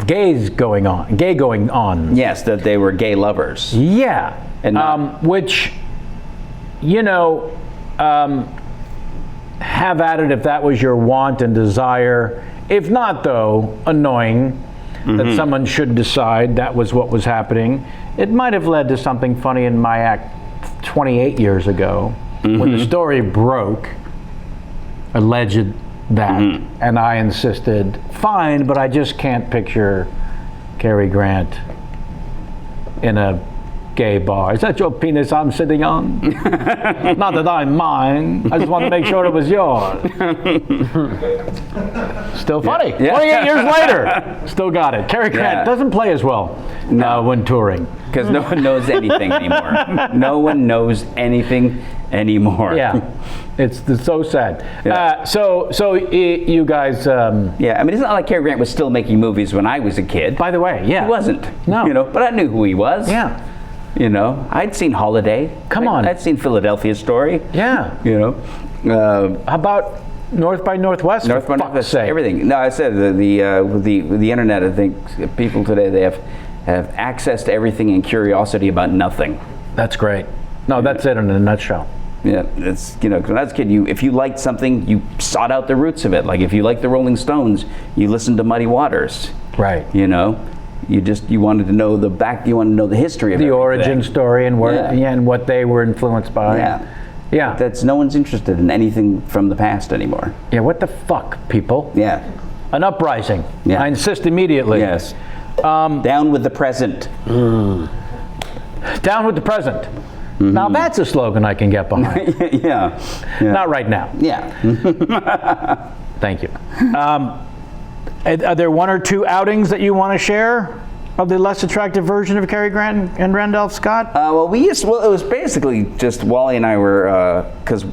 gay going on. Yes, that they were gay lovers. Yeah, And not- which, have at it if that was your want and desire. If not, though, annoying that someone should decide that was what was happening. It might have led to something funny in my act 28 years ago when the story broke, alleged that, and I insisted, fine, but I just can't picture Cary Grant in a gay bar. Is that your penis I'm sitting on? Not that I'm mine. I just want to make sure it was yours. Still funny. Yeah. 28 years later, still got it. Cary Grant doesn't play as well when touring. Because no one knows anything anymore. No one knows anything anymore. Yeah, it's so sad. Yeah. So you guys. Yeah, I mean, it's not like Cary Grant was still making movies when I was a kid. By the way, yeah, He wasn't. No. But I knew who he was. Yeah, I'd seen Holiday. Come on. I'd seen Philadelphia Story. yeah. How How about North by Northwest. North by for fuck's Northwest, sake. everything. No, I said with the internet, I think people today, they have access to everything and curiosity about nothing. That's great. No, that's it in a nutshell. Yeah, it's, you know, 'cause when I was a kid, if you liked something, you sought out the roots of it. Like if you liked the Rolling Stones, you listened to Muddy Waters. Right. You know, you wanted to know you wanted to know the history of The everything. origin story and where and what they were influenced by. Yeah. Yeah. That's no one's interested in anything from the past anymore. Yeah, what the fuck, people? Yeah. An uprising. Yeah. I insist immediately. Yes. Down with the present. Down with the present. Now that's a slogan I can get behind. Yeah. Not right now. Yeah. Thank you. Are there one or two outings that you want to share of the less attractive version of Cary Grant and Randolph Scott? Well, it was basically just Wally and I were, because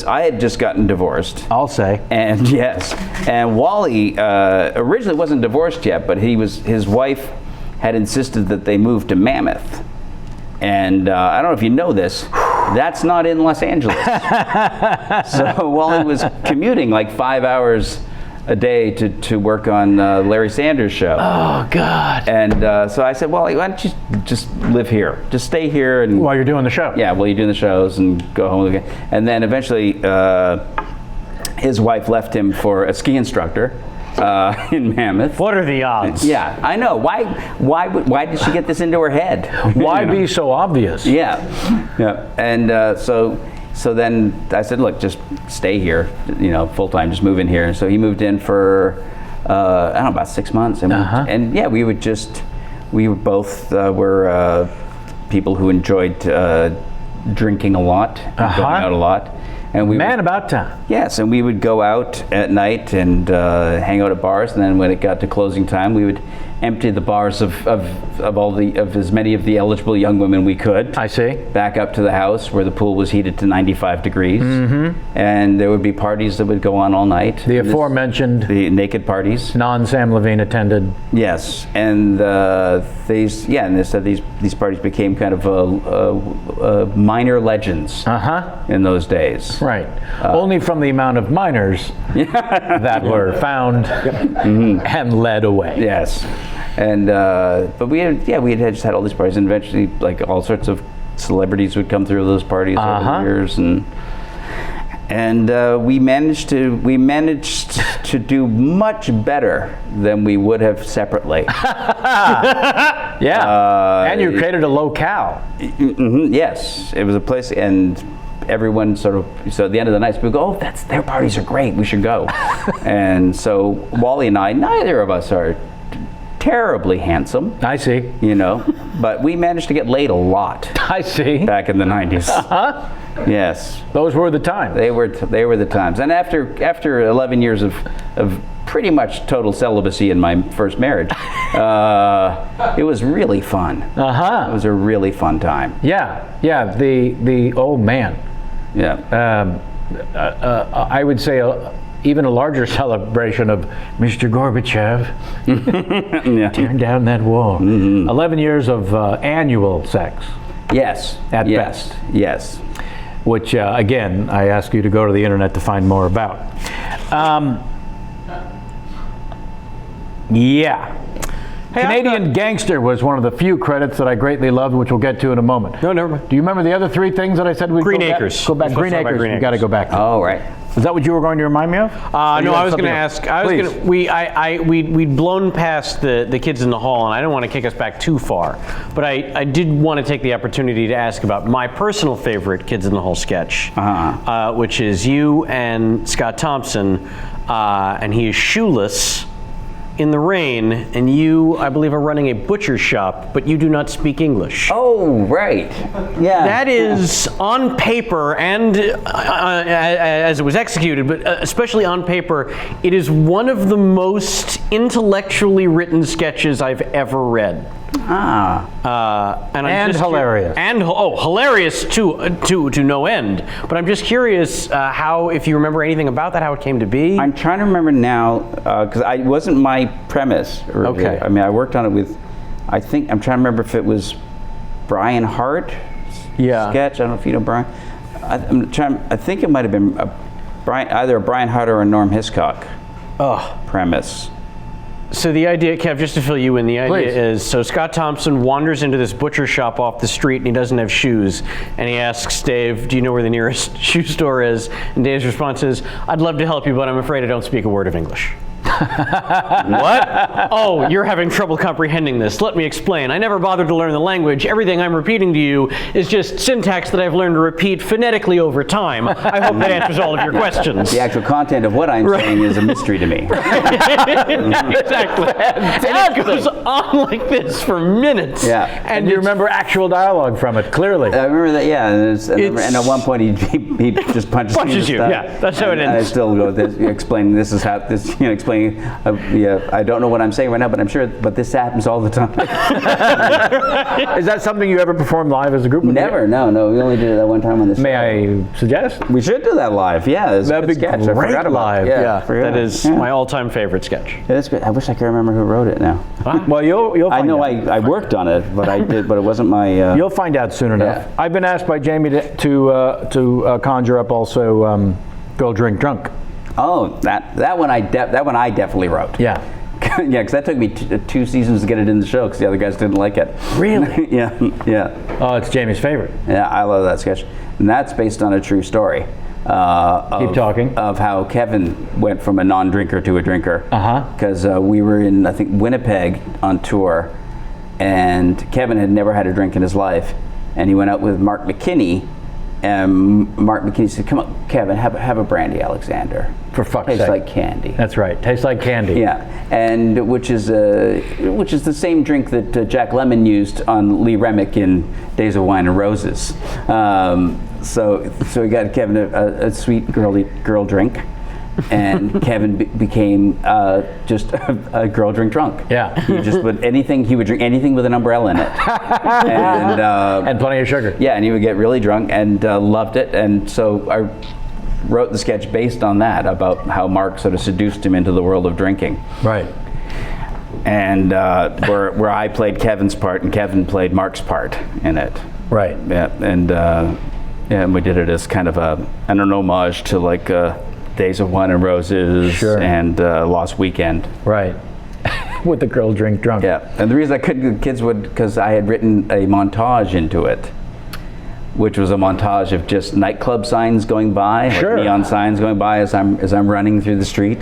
I had just gotten divorced. I'll say. And yes, and Wally originally wasn't divorced yet, but his wife had insisted that they move to Mammoth. And I don't know if you know this, that's not in Los Angeles. So Wally was commuting like 5 hours a day to work on Larry Sanders' show. Oh, God. And so I said, Wally, why don't you just live here? Just stay here. And While you're doing the show. yeah, while you're doing the shows and go home again. And then eventually his wife left him for a ski instructor in Mammoth. What are the odds? Yeah, I know. Why did she get this into her head? Why You know? be so obvious? Yeah. And so then I said, look, just stay here, you know, full time, just move in here. And so he moved in for, I don't know, about 6 months. And yeah, we both were people who enjoyed drinking a lot, and going out a lot. And about time. Yes, and we would go out at night and hang out at bars, and then when it got to closing time, we would empty the bars of as many of the eligible young women we could. I see. Back up to the house where the pool was heated to 95 degrees, and there would be parties that would go on all night. The aforementioned the naked parties. non-Sam Levine attended. Yes, and they said these parties became kind of minor legends in those days. Right. Only from the amount of minors that were found and led away. Yes, and but we had just had all these parties, and eventually, like, all sorts of celebrities would come through those parties over the years, and we managed to do much better than we would have separately. Yeah, and you created a locale. Yes, it was a place, and everyone so at the end of the night, people go, oh, their parties are great, we should go. And so Wally and I, neither of us are terribly handsome. I see. You know, but we managed to get laid a lot. I see. Back in the 90s. Yes. Those were the times. They were the times. And after 11 years of pretty much total celibacy in my first marriage, it was really fun. It was a really fun time. Yeah. The oh man. Yeah. I would say even a larger celebration of Mr. Gorbachev. Tearing down that wall. 11 years of annual sex. Yes. At best. Yes. Which, again, I ask you to go to the internet to find more about. Yeah. Hey, Canadian Gangster was one of the few credits that I greatly loved, which we'll get to in a moment. No, never mind. Do you remember the other three things that I said we'd Green go Acres. Back? Go back. Green Acres. You got to go back to. Oh, right. Is that what you were going to remind me of? No, I was going to ask. Please. We'd blown past the kids in the hall, and I didn't want to kick us back too far. But I did want to take the opportunity to ask about my personal favorite Kids in the Hall sketch, which is you and Scott Thompson, and he is shoeless in the rain, and you, I believe, are running a butcher shop, but you do not speak English. Oh, right. Yeah. That is on paper, and as it was executed, but especially on paper, it is one of the most intellectually written sketches I've ever read. And hilarious. Hilarious to no end. But I'm just curious how, if you remember anything about that, how it came to be. I'm trying to remember now, because it wasn't my premise. Okay. I mean, I worked on it with, I'm trying to remember if it was Brian Hart sketch. I don't know if you know Brian. I think it might have been either a Brian Hutter or Norm Hiscock Oh. premise. So the idea, Kev, just to fill you in, the idea Please. is, so Scott Thompson wanders into this butcher shop off the street and he doesn't have shoes. And he asks Dave, do you know where the nearest shoe store is? And Dave's response is, I'd love to help you, but I'm afraid I don't speak a word of English. What? Oh, you're having trouble comprehending this. Let me explain. I never bothered to learn the language. Everything I'm repeating to you is just syntax that I've learned to repeat phonetically over time. I hope that answers all of your questions. The actual content of what I'm saying is a mystery to me. Exactly. And it goes on like this for minutes. Yeah. And you remember actual dialogue from it, clearly. I remember that, yeah. And at one point he just punches me in the you. stomach. Yeah, that's how it And I ends. still go this, explaining this is how this, explaining. I don't know what I'm saying right now, but I'm sure. But this happens all the time. Is that something you ever performed live as a group? Never. No. We only did it that one time on the show. May I suggest? We should do that live. Yeah, it's a That'd good be sketch. I great forgot about live. it. Yeah, That is my all-time favorite sketch. Yeah, that's good. I wish I could remember who wrote it now. Well, you'll I find know out. I worked on it, but it wasn't my. You'll find out soon enough. Yeah. I've been asked by Jamie to conjure up also Girl Drink Drunk. Oh, that one I definitely wrote. Yeah. Yeah, because that took me 2 seasons to get it in the show because the other guys didn't like it. Really? Yeah. Oh, it's Jamie's favorite. Yeah, I love that sketch. And that's based on a true story. Keep talking. Of how Kevin went from a non-drinker to a drinker. Uh-huh. Because we were in, I think, Winnipeg on tour, and Kevin had never had a drink in his life. And he went out with Mark McKinney, and Mark McKinney said, come on, Kevin, have a brandy Alexander. For fuck's Tastes sake. like candy. That's right. Tastes like candy. Yeah, and which is the same drink that Jack Lemmon used on Lee Remick in Days of Wine and Roses. So we got Kevin a sweet girl drink, and Kevin became just a girl drink drunk. Yeah. He would drink anything with an umbrella in it, And plenty of sugar. yeah, and he would get really drunk and loved it, and so I wrote the sketch based on that, about how Mark sort of seduced him into the world of drinking. Right. And where I played Kevin's part and Kevin played Mark's part in it. Right. Yeah, and we did it as kind of an homage to like Days of Wine and Roses Sure. and Lost Weekend. Right. With the Girl Drink Drunk. Yeah, and the reason I couldn't, the kids would, because I had written a montage into it, which was a montage of just nightclub signs going by, Sure. like neon signs going by as I'm running through the street,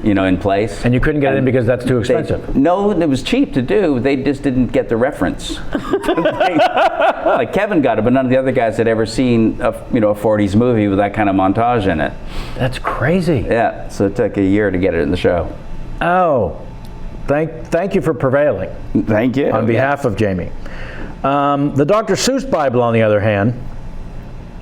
in place. And you couldn't get it in because that's too expensive. No, it was cheap to do. They just didn't get the reference. Like Kevin got it, but none of the other guys had ever seen a 40s movie with that kind of montage in it. That's crazy. Yeah, so it took a year to get it in the show. Oh. Thank you for prevailing Thank you. on behalf of Jamie. The Dr. Seuss Bible, on the other hand.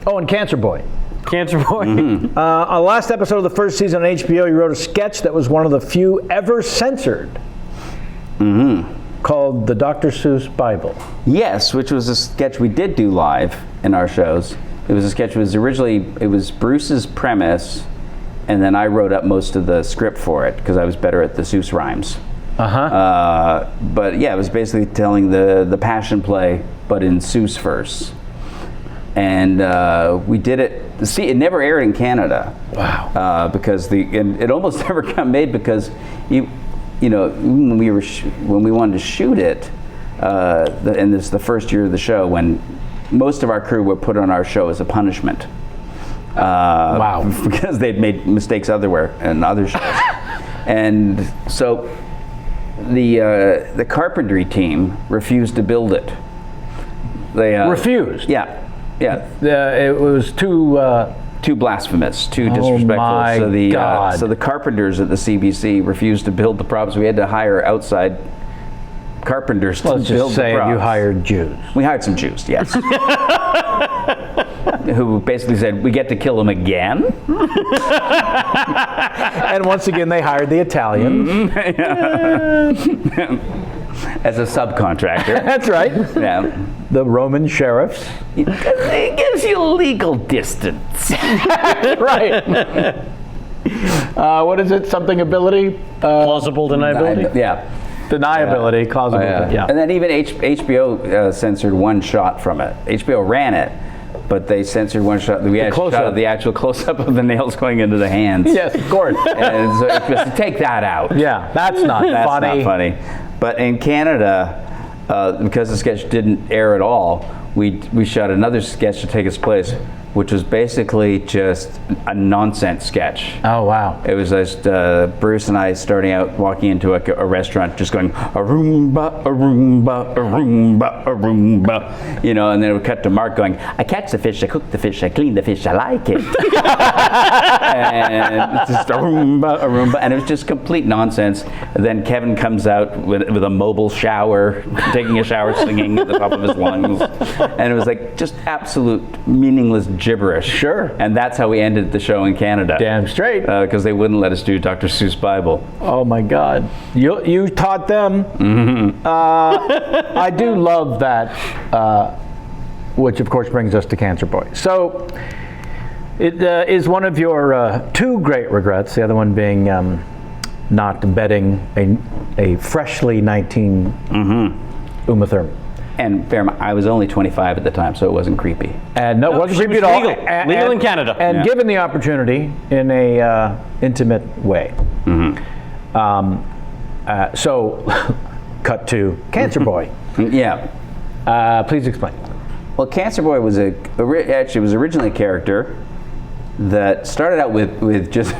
Oh, and Cancer Boy. Cancer Boy. On the last episode of the first season on HBO, you wrote a sketch that was one of the few ever censored, called The Dr. Seuss Bible. Yes, which was a sketch we did do live in our shows. It was a sketch that was originally, it was Bruce's premise, and then I wrote up most of the script for it because I was better at the Seuss rhymes. But yeah, it was basically telling the Passion Play, but in Seuss verse. And we did it. See, it never aired in Canada. Wow. Because it almost never got made because when we wanted to shoot it, and this is the first year of the show when most of our crew were put on our show as a punishment. Wow. Because they'd made mistakes elsewhere in other shows. And so the carpentry team refused to build it. They Refused? Yeah. It was Too blasphemous, too disrespectful. my God. So the carpenters at the CBC refused to build the props. We had to hire outside carpenters to let's build just say the props. you hired Jews. We hired some Jews, yes. Who basically said, we get to kill them again? And once again, they hired the Italians. As a subcontractor. That's right. Yeah. The Roman sheriffs. It gives you legal distance. Right. What is it? Something ability? Plausible deniability. Yeah. Deniability, causability. Yeah. And then even HBO censored one shot from it. HBO ran it, but they censored one shot. We had a shot close-up. of the actual close-up of the nails going into the hands. Yes, of course. And so it's supposed to take that out. Yeah, that's not That's funny. not funny. But in Canada, because the sketch didn't air at all, we shot another sketch to take its place, which was basically just a nonsense sketch. Oh, wow. It was just Bruce and I starting out, walking into a restaurant, just going Aroomba, Aroomba, Aroomba, Aroomba, you know, and then it would cut to Mark going, I catch the fish, I cook the fish, I clean the fish, I like it. And it's just Aroomba, Aroomba, and it was just complete nonsense. And then Kevin comes out with a mobile shower, taking a shower, singing at the top of his lungs, and it was like just absolute meaningless gibberish. Sure. And that's how we ended the show in Canada. Damn straight. Because they wouldn't let us do Dr. Seuss Bible. Oh my God. You taught them. Mm-hmm. I do love that, which of course brings us to Cancer Boy. So it is one of your two great regrets, the other one being not embedding a freshly 19 Uma Thurman. And I was only 25 at the time, so it wasn't creepy. And no, it wasn't she creepy was at all. legal. Legal in Canada. And Yeah. given the opportunity in a intimate way. So, cut to Cancer Boy. Yeah. Please explain. Well, Cancer Boy was actually was originally a character that started out with just,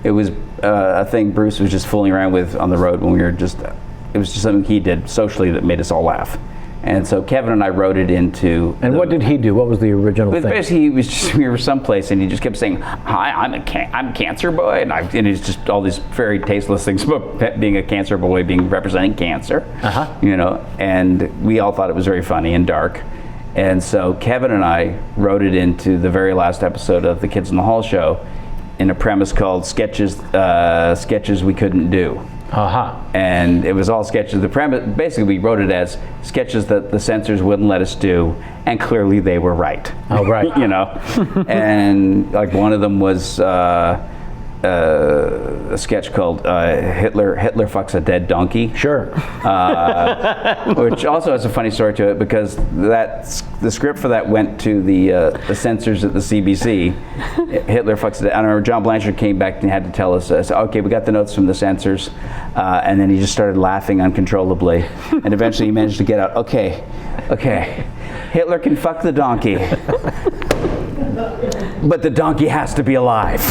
it was a thing Bruce was just fooling around with on the road when we were just, it was just something he did socially that made us all laugh. And so Kevin and I wrote it into. And what did he do? What was the original thing? Basically, we were someplace, and he just kept saying, "Hi, I'm Cancer Boy," and it's just all these very tasteless things about being a Cancer Boy, representing cancer, you know. And we all thought it was very funny and dark, and so Kevin and I wrote it into the very last episode of the Kids in the Hall show, in a premise called sketches we couldn't do. And it was all sketches. The premise, basically, we wrote it as sketches that the censors wouldn't let us do, and clearly they were right. Oh, right. You know, and like one of them was a sketch called Hitler fucks a dead donkey. Sure. Which also has a funny story to it, because the script for that went to the censors at the CBC. Hitler fucks a dead. I remember John Blanchard came back and had to tell us, okay, we got the notes from the censors, and then he just started laughing uncontrollably, and eventually he managed to get out, okay, Hitler can fuck the donkey, but the donkey has to be alive.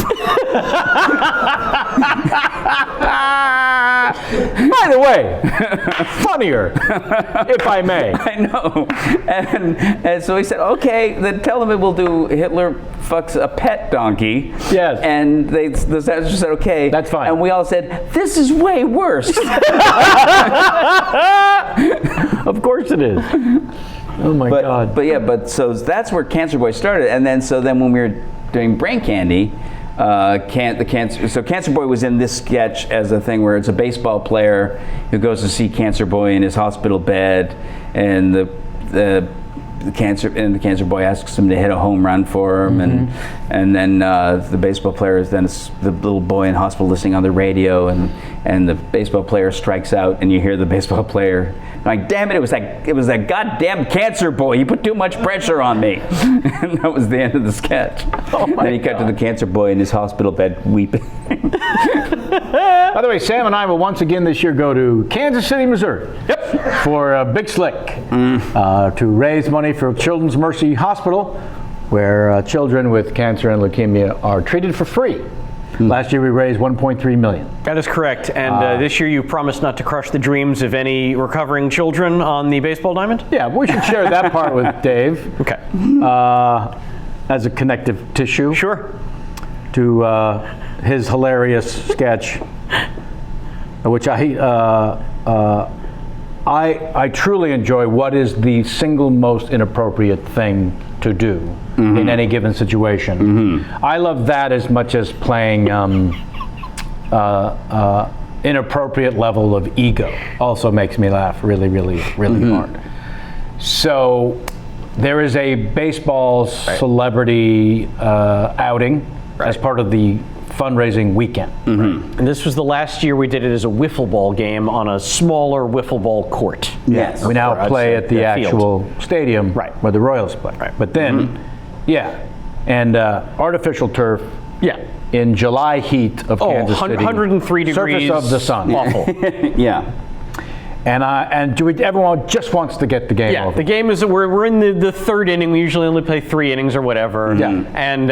By the way, funnier, if I may. I know. And so he said, okay, then tell them we'll do Hitler fucks a pet donkey. Yes. And the censors said, okay. That's fine. And we all said, this is way worse. Of course it is. Oh my God. But so that's where Cancer Boy started. And then when we were doing Brain Candy, Cancer Boy was in this sketch as a thing where it's a baseball player who goes to see Cancer Boy in his hospital bed, and the Cancer Boy asks him to hit a home run for him, and then the baseball player is then the little boy in hospital listening on the radio, and the baseball player strikes out, and you hear the baseball player going, damn it, it was that goddamn Cancer Boy, he put too much pressure on me. And that was the end of the sketch. Then he cut to the Cancer Boy in his hospital bed weeping. By the way, Sam and I will once again this year go to Kansas City, Missouri. Yep. For Big Slick, to raise money for Children's Mercy Hospital, where children with cancer and leukemia are treated for free. Last year we raised $1.3 million. That is correct. And this year you promised not to crush the dreams of any recovering children on the baseball diamond? Yeah, we should share that part with Dave. Okay. As a connective tissue. Sure. To his hilarious sketch, which I truly enjoy. What is the single most inappropriate thing to do in any given situation? I love that as much as playing inappropriate level of ego. Also makes me laugh really, really, really hard. So there is a baseball celebrity outing as part of the fundraising weekend. And this was the last year we did it as a wiffle ball game on a smaller wiffle ball court. Yes. We now play at the actual stadium Right. where the Royals play. Right. But then Yeah, and artificial turf. Yeah. In July heat of Kansas City. 103 degrees. Surface of the sun. Awful. Yeah. And everyone just wants to get the game Yeah, over. the game is, we're in the third inning. We usually only play 3 innings or whatever. Yeah. And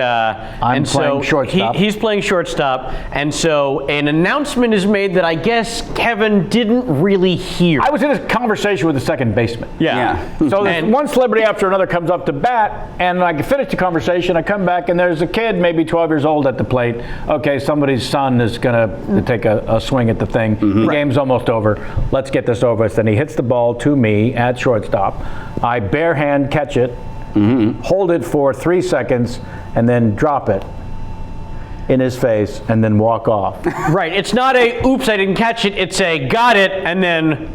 playing shortstop. He's playing shortstop. And so an announcement is made that I guess Kevin didn't really hear. I was in a conversation with the second baseman. Yeah. So there's one celebrity after another comes up to bat, and I finish the conversation. I come back, and there's a kid, maybe 12 years old, at the plate. Okay, somebody's son is going to take a swing at the thing. The game's almost over. Let's get this over. Then he hits the ball to me at shortstop. I bare hand catch it, hold it for 3 seconds, and then drop it in his face, and then walk off. Right. It's not a oops, I didn't catch it. It's a got it, and then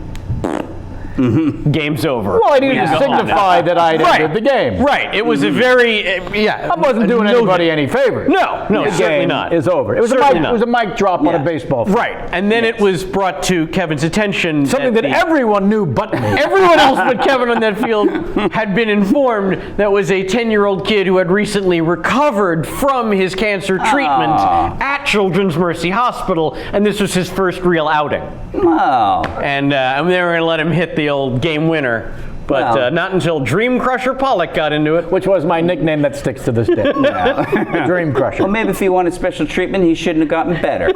game's over. Well, I needed to signify that I'd ended the game. Right. It was a very I wasn't doing anybody any favors. No, The certainly game not. is over. It was a mic drop on a baseball field. Right. And then it was brought to Kevin's attention. Something that everyone knew but me. Everyone else but Kevin on that field had been informed that was a 10-year-old kid who had recently recovered from his cancer treatment at Children's Mercy Hospital, and this was his first real outing. Wow. And they were going to let him hit the old game winner, but Wow. not until Dream Crusher Pollock got into it. Which was my nickname that sticks to this day. Dream Crusher. Well, maybe if he wanted special treatment, he shouldn't have gotten better.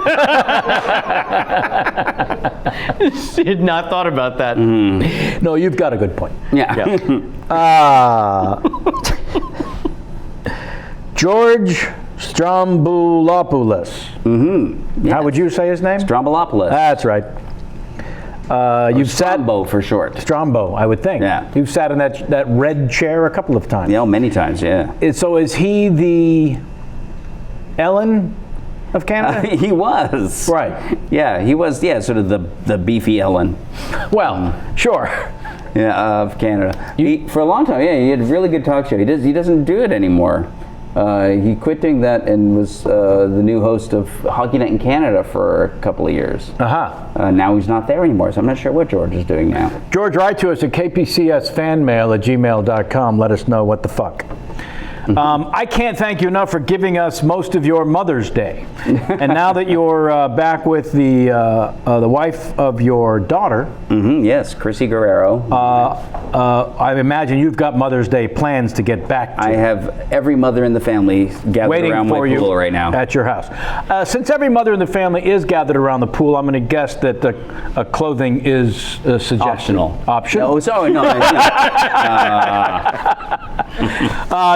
He had not thought about that. No, you've got a good point. Yeah. George Strombulopoulos. How would you say his name? Strombolopoulos. That's right. You've sat Strombo for short. Strombo, I would think. Yeah. You've sat in that red chair a couple of times. Yeah, many times, yeah. So is he the Ellen of Canada? He was. Right. Yeah, he was, sort of the beefy Ellen. Well, sure. Yeah, of Canada. For a long time, he had a really good talk show. He doesn't do it anymore. He quit doing that and was the new host of Hockey Night in Canada for a couple of years. Now he's not there anymore, so I'm not sure what George is doing now. George, write to us at kpcsfanmail@gmail.com. Let us know what the fuck. I can't thank you enough for giving us most of your Mother's Day. And now that you're back with the wife of your daughter, Yes, Chrissy Guerrero. I imagine you've got Mother's Day plans to get back to. I have every mother in the family gathered Waiting around for my you pool right now. at your house. Since every mother in the family is gathered around the pool, I'm going to guess that clothing is suggested. Optional. No, sorry, no.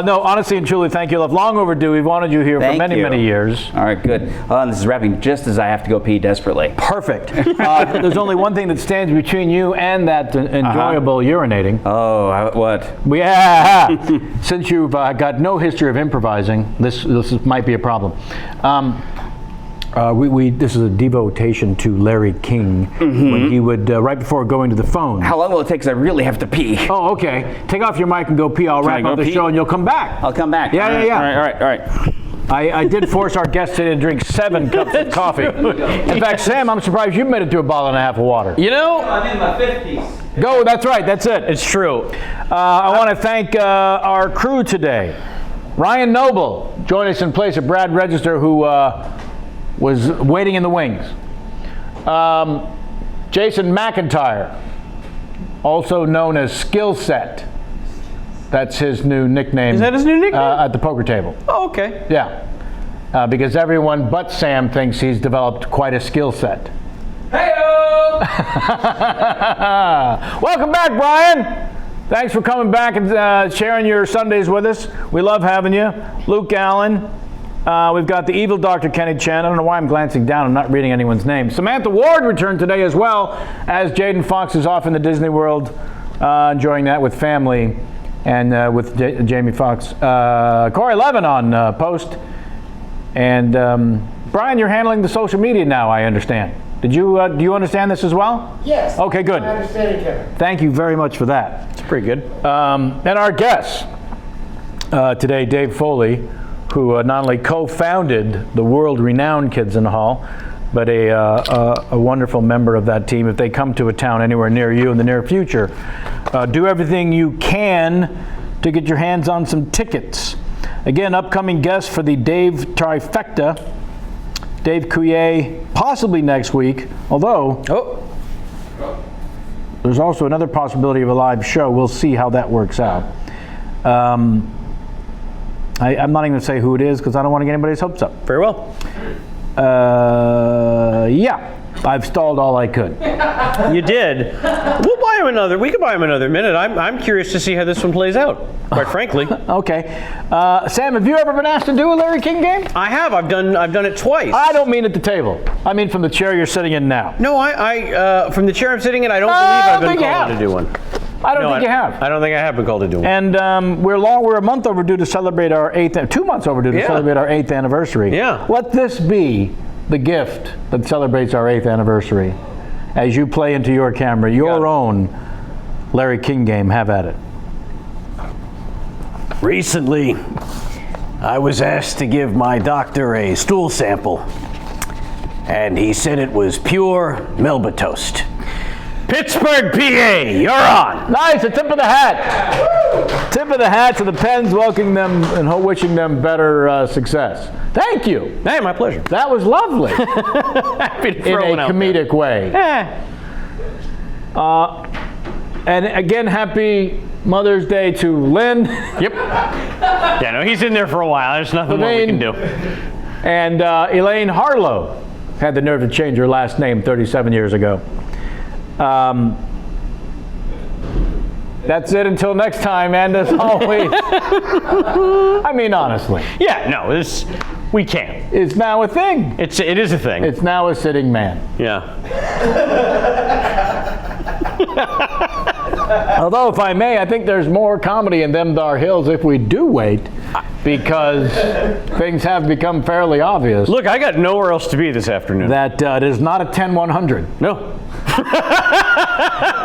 No, honestly and truly, thank you, love. Long overdue. We've wanted you here for Thank many, you. many years. All right, good. And this is wrapping just as I have to go pee desperately. Perfect. There's only one thing that stands between you and that enjoyable urinating. Oh, what? Yeah. Since you've got no history of improvising, this might be a problem. This is a devotation to Larry King when he would, right before going to the phone. How long will it take? Because I really have to pee. Oh, okay. Take off your mic and go pee. I'll wrap I up go the pee? show and you'll come back. I'll come back. Yeah. All right. I did force our guests today to drink 7 cups of coffee. In fact, Sam, I'm surprised you made it to a bottle and a half of water. You know, I'm in my 50s. Go, that's right, that's it. it's true. I want to thank our crew today. Ryan Noble joined us in place of Brad Register, who was waiting in the wings. Jason McIntyre, also known as Skill Set. That's his new nickname. Is that his new nickname? At the poker table. Oh, okay. Yeah. Because everyone but Sam thinks he's developed quite a skill set. Hey-o! Welcome back, Brian. Thanks for coming back and sharing your Sundays with us. We love having you. Luke Allen. We've got the evil Dr. Kenny Chan. I don't know why I'm glancing down. I'm not reading anyone's name. Samantha Ward returned today as well, as Jaden Fox is off in the Disney World, enjoying that with family and with Jamie Foxx. Corey Levin on post. And Brian, you're handling the social media now, I understand. Do you understand this as well? Yes. Okay, good. I understand it, Kevin. Thank you very much for that. It's pretty good. And our guest today, Dave Foley, who not only co-founded the world-renowned Kids in the Hall, but a wonderful member of that team. If they come to a town anywhere near you in the near future, do everything you can to get your hands on some tickets. Again, upcoming guest for the Dave Trifecta, Dave Coulier, possibly next week, although there's also another possibility of a live show. We'll see how that works out. I'm not even going to say who it is because I don't want to get anybody's hopes up. Very well. Yeah, I've stalled all I could. You did. We'll buy him another. We can buy him another minute. I'm curious to see how this one plays out, quite frankly. Okay. Sam, have you ever been asked to do a Larry King game? I have. I've done it twice. I don't mean at the table. I mean from the chair you're sitting in now. No, I from the chair I'm sitting in, I don't believe I've been called to do one. I don't think you have. I don't think I have been called to do one. And we're a month overdue to celebrate our 2 months overdue to celebrate our 8th anniversary. Yeah. Let this be the gift that celebrates our 8th anniversary. As you play into your camera, your own Larry King game, have at it. Recently, I was asked to give my doctor a stool sample, and he said it was pure Melba toast. Pittsburgh, PA, you're on. Nice, a tip of the hat. Tip of the hat to the Pens, welcoming them and wishing them better success. Thank you. Hey, my pleasure. That was lovely. Happy to In throw a one out comedic way. And again, happy Mother's Day to Lynn. Yep. Yeah, no, he's in there for a while. There's nothing more we can do. And Elaine Harlow had the nerve to change her last name 37 years ago. That's it until next time, and as always, I mean honestly. Yeah, no, we can't. It's now a thing. It is a thing. It's now a sitting man. Yeah. Although, if I may, I think there's more comedy in Them Thar Hills if we do wait, because things have become fairly obvious. Look, I got nowhere else to be this afternoon. That it is not a 10-100. No.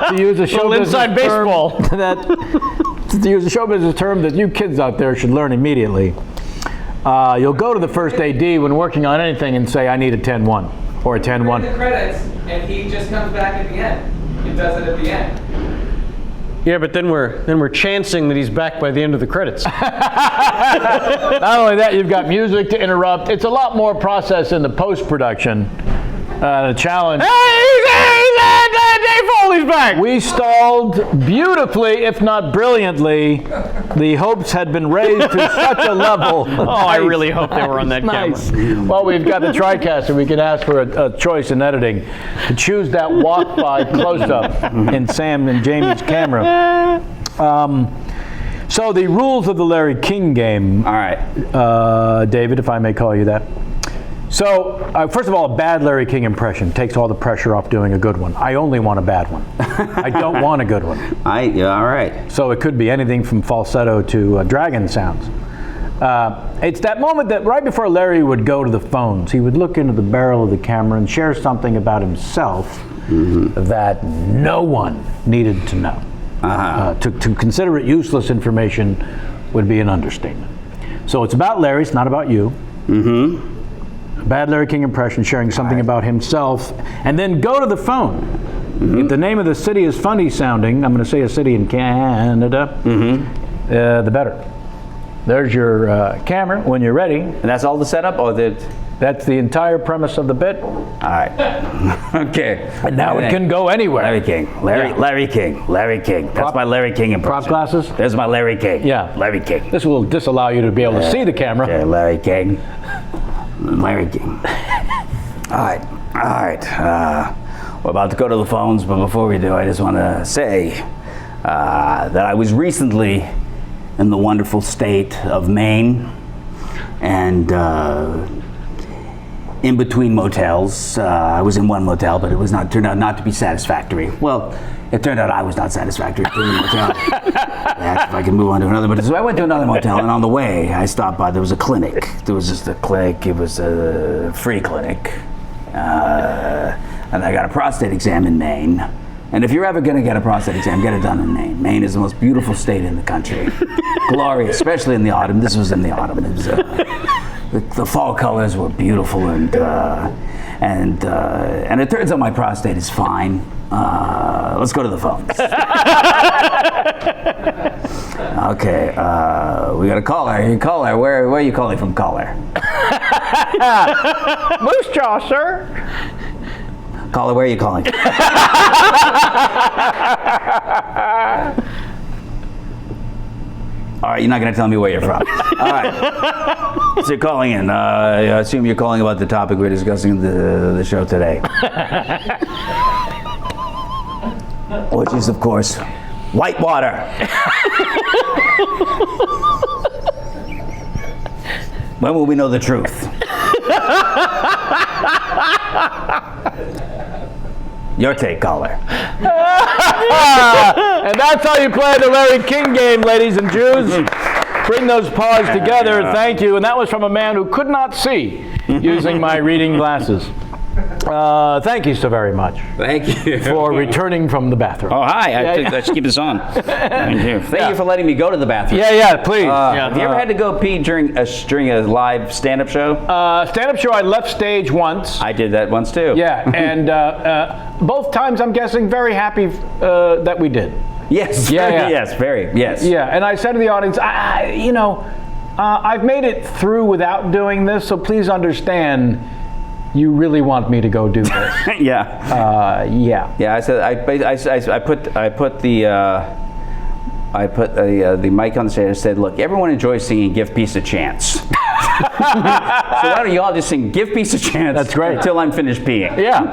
To use a show business inside baseball. To use a show business term that you kids out there should learn immediately. You'll go to the first AD when working on anything and say, I need a 10-1 or a 10-1. The credits, and he just comes back at the end. He does it at the end. Yeah, but then we're chancing that he's back by the end of the credits. Not only that, you've got music to interrupt. It's a lot more process in the post-production. The challenge. Dave Foley's back. We stalled beautifully, if not brilliantly. The hopes had been raised to such a level. Oh, I really hope they were on that camera. Well, we've got the TriCaster. We can ask for a choice in editing to choose that walk-by close-up in Sam and Jamie's camera. So the rules of the Larry King game. All right. David, if I may call you that. So, first of all, a bad Larry King impression takes all the pressure off doing a good one. I only want a bad one. I don't want a good one. All right. So it could be anything from falsetto to dragon sounds. It's that moment that right before Larry would go to the phones, he would look into the barrel of the camera and share something about himself that no one needed to know. To consider it useless information would be an understatement. So it's about Larry, it's not about you. A bad Larry King impression, sharing something about himself, and then go to the phone. If the name of the city is funny sounding, I'm going to say a city in Canada, the better. There's your camera when you're ready. And that's all the setup? Or That's the entire premise of the bit. All right. Okay. And now it can go anywhere. Larry King. Larry King. That's my Larry King impression. Prop glasses? There's my Larry King. Yeah. Larry King. This will disallow you to be able to see the camera. Okay, Larry King. Larry King. All right. We're about to go to the phones, but before we do, I just want to say that I was recently in the wonderful state of Maine, and in between motels. I was in one motel, but it turned out not to be satisfactory. Well, it turned out I was not satisfactory in the motel. If I can move on to another. But so I went to another motel, and on the way, I stopped by. There was a clinic. There was just a clinic. It was a free clinic, and I got a prostate exam in Maine. And if you're ever going to get a prostate exam, get it done in Maine. Maine is the most beautiful state in the country. Glorious, especially in the autumn. This was in the autumn. It was the fall colors were beautiful, and it turns out my prostate is fine. Let's go to the phones. Okay, we got a caller. Caller, where are you calling from, caller? Moose Jaw, sir. Caller, where are you calling? All right, you're not going to tell me where you're from. All right. So you're calling in. I assume you're calling about the topic we're discussing the show today. Which is, of course, whitewater. When will we know the truth? Your take, caller. And that's how you play the Larry King game, ladies and Jews. Bring those paws together. Thank you. And that was from a man who could not see using my reading glasses. Thank you so very much. Thank you. For returning from the bathroom. Oh, hi. I should keep this on. Thank you. Thank you for letting me go to the bathroom. Yeah, please. Have you ever had to go pee during a live stand-up show? Stand-up show, I left stage once. I did that once, too. Yeah, and both times I'm guessing very happy that we did. Yes. Yeah. Yes, very. Yes. Yeah, and I said to the audience, I've made it through without doing this, so please understand you really want me to go do this. Yeah. Yeah, I said I put the mic on the stage and said, look, everyone enjoys singing Give Peace a Chance. So why don't you all just sing Give Peace a Chance. That's great. Until I'm finished peeing. Yeah.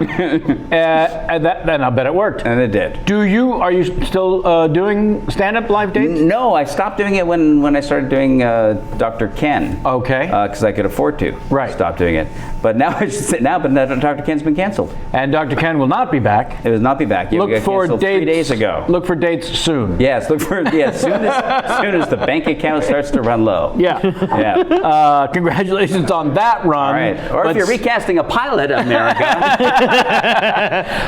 And then I bet it worked. And it did. Are you still doing stand-up live dates? No, I stopped doing it when I started doing Dr. Ken. Okay. Because I could afford to. Right. Stop doing it. But now Dr. Ken's been canceled. And Dr. Ken will not be back. It will not be back. Look for dates 3 days ago. Look for dates soon. Yes, soon as the bank account starts to run low. Yeah. Yeah. Congratulations on that run. All right. Or if you're recasting a pilot, America.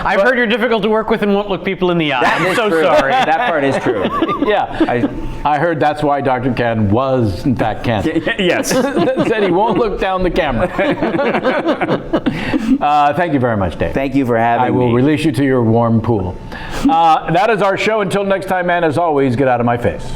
I've heard you're difficult to work with and won't look people in the eye. That I'm is so true. sorry. That part is true. Yeah. I heard that's why Dr. Ken was, in fact, canceled. Yes. Said he won't look down the camera. Thank you very much, Dave. Thank you for having me. I will release you to your warm pool. That is our show. Until next time, man, as always, get out of my face.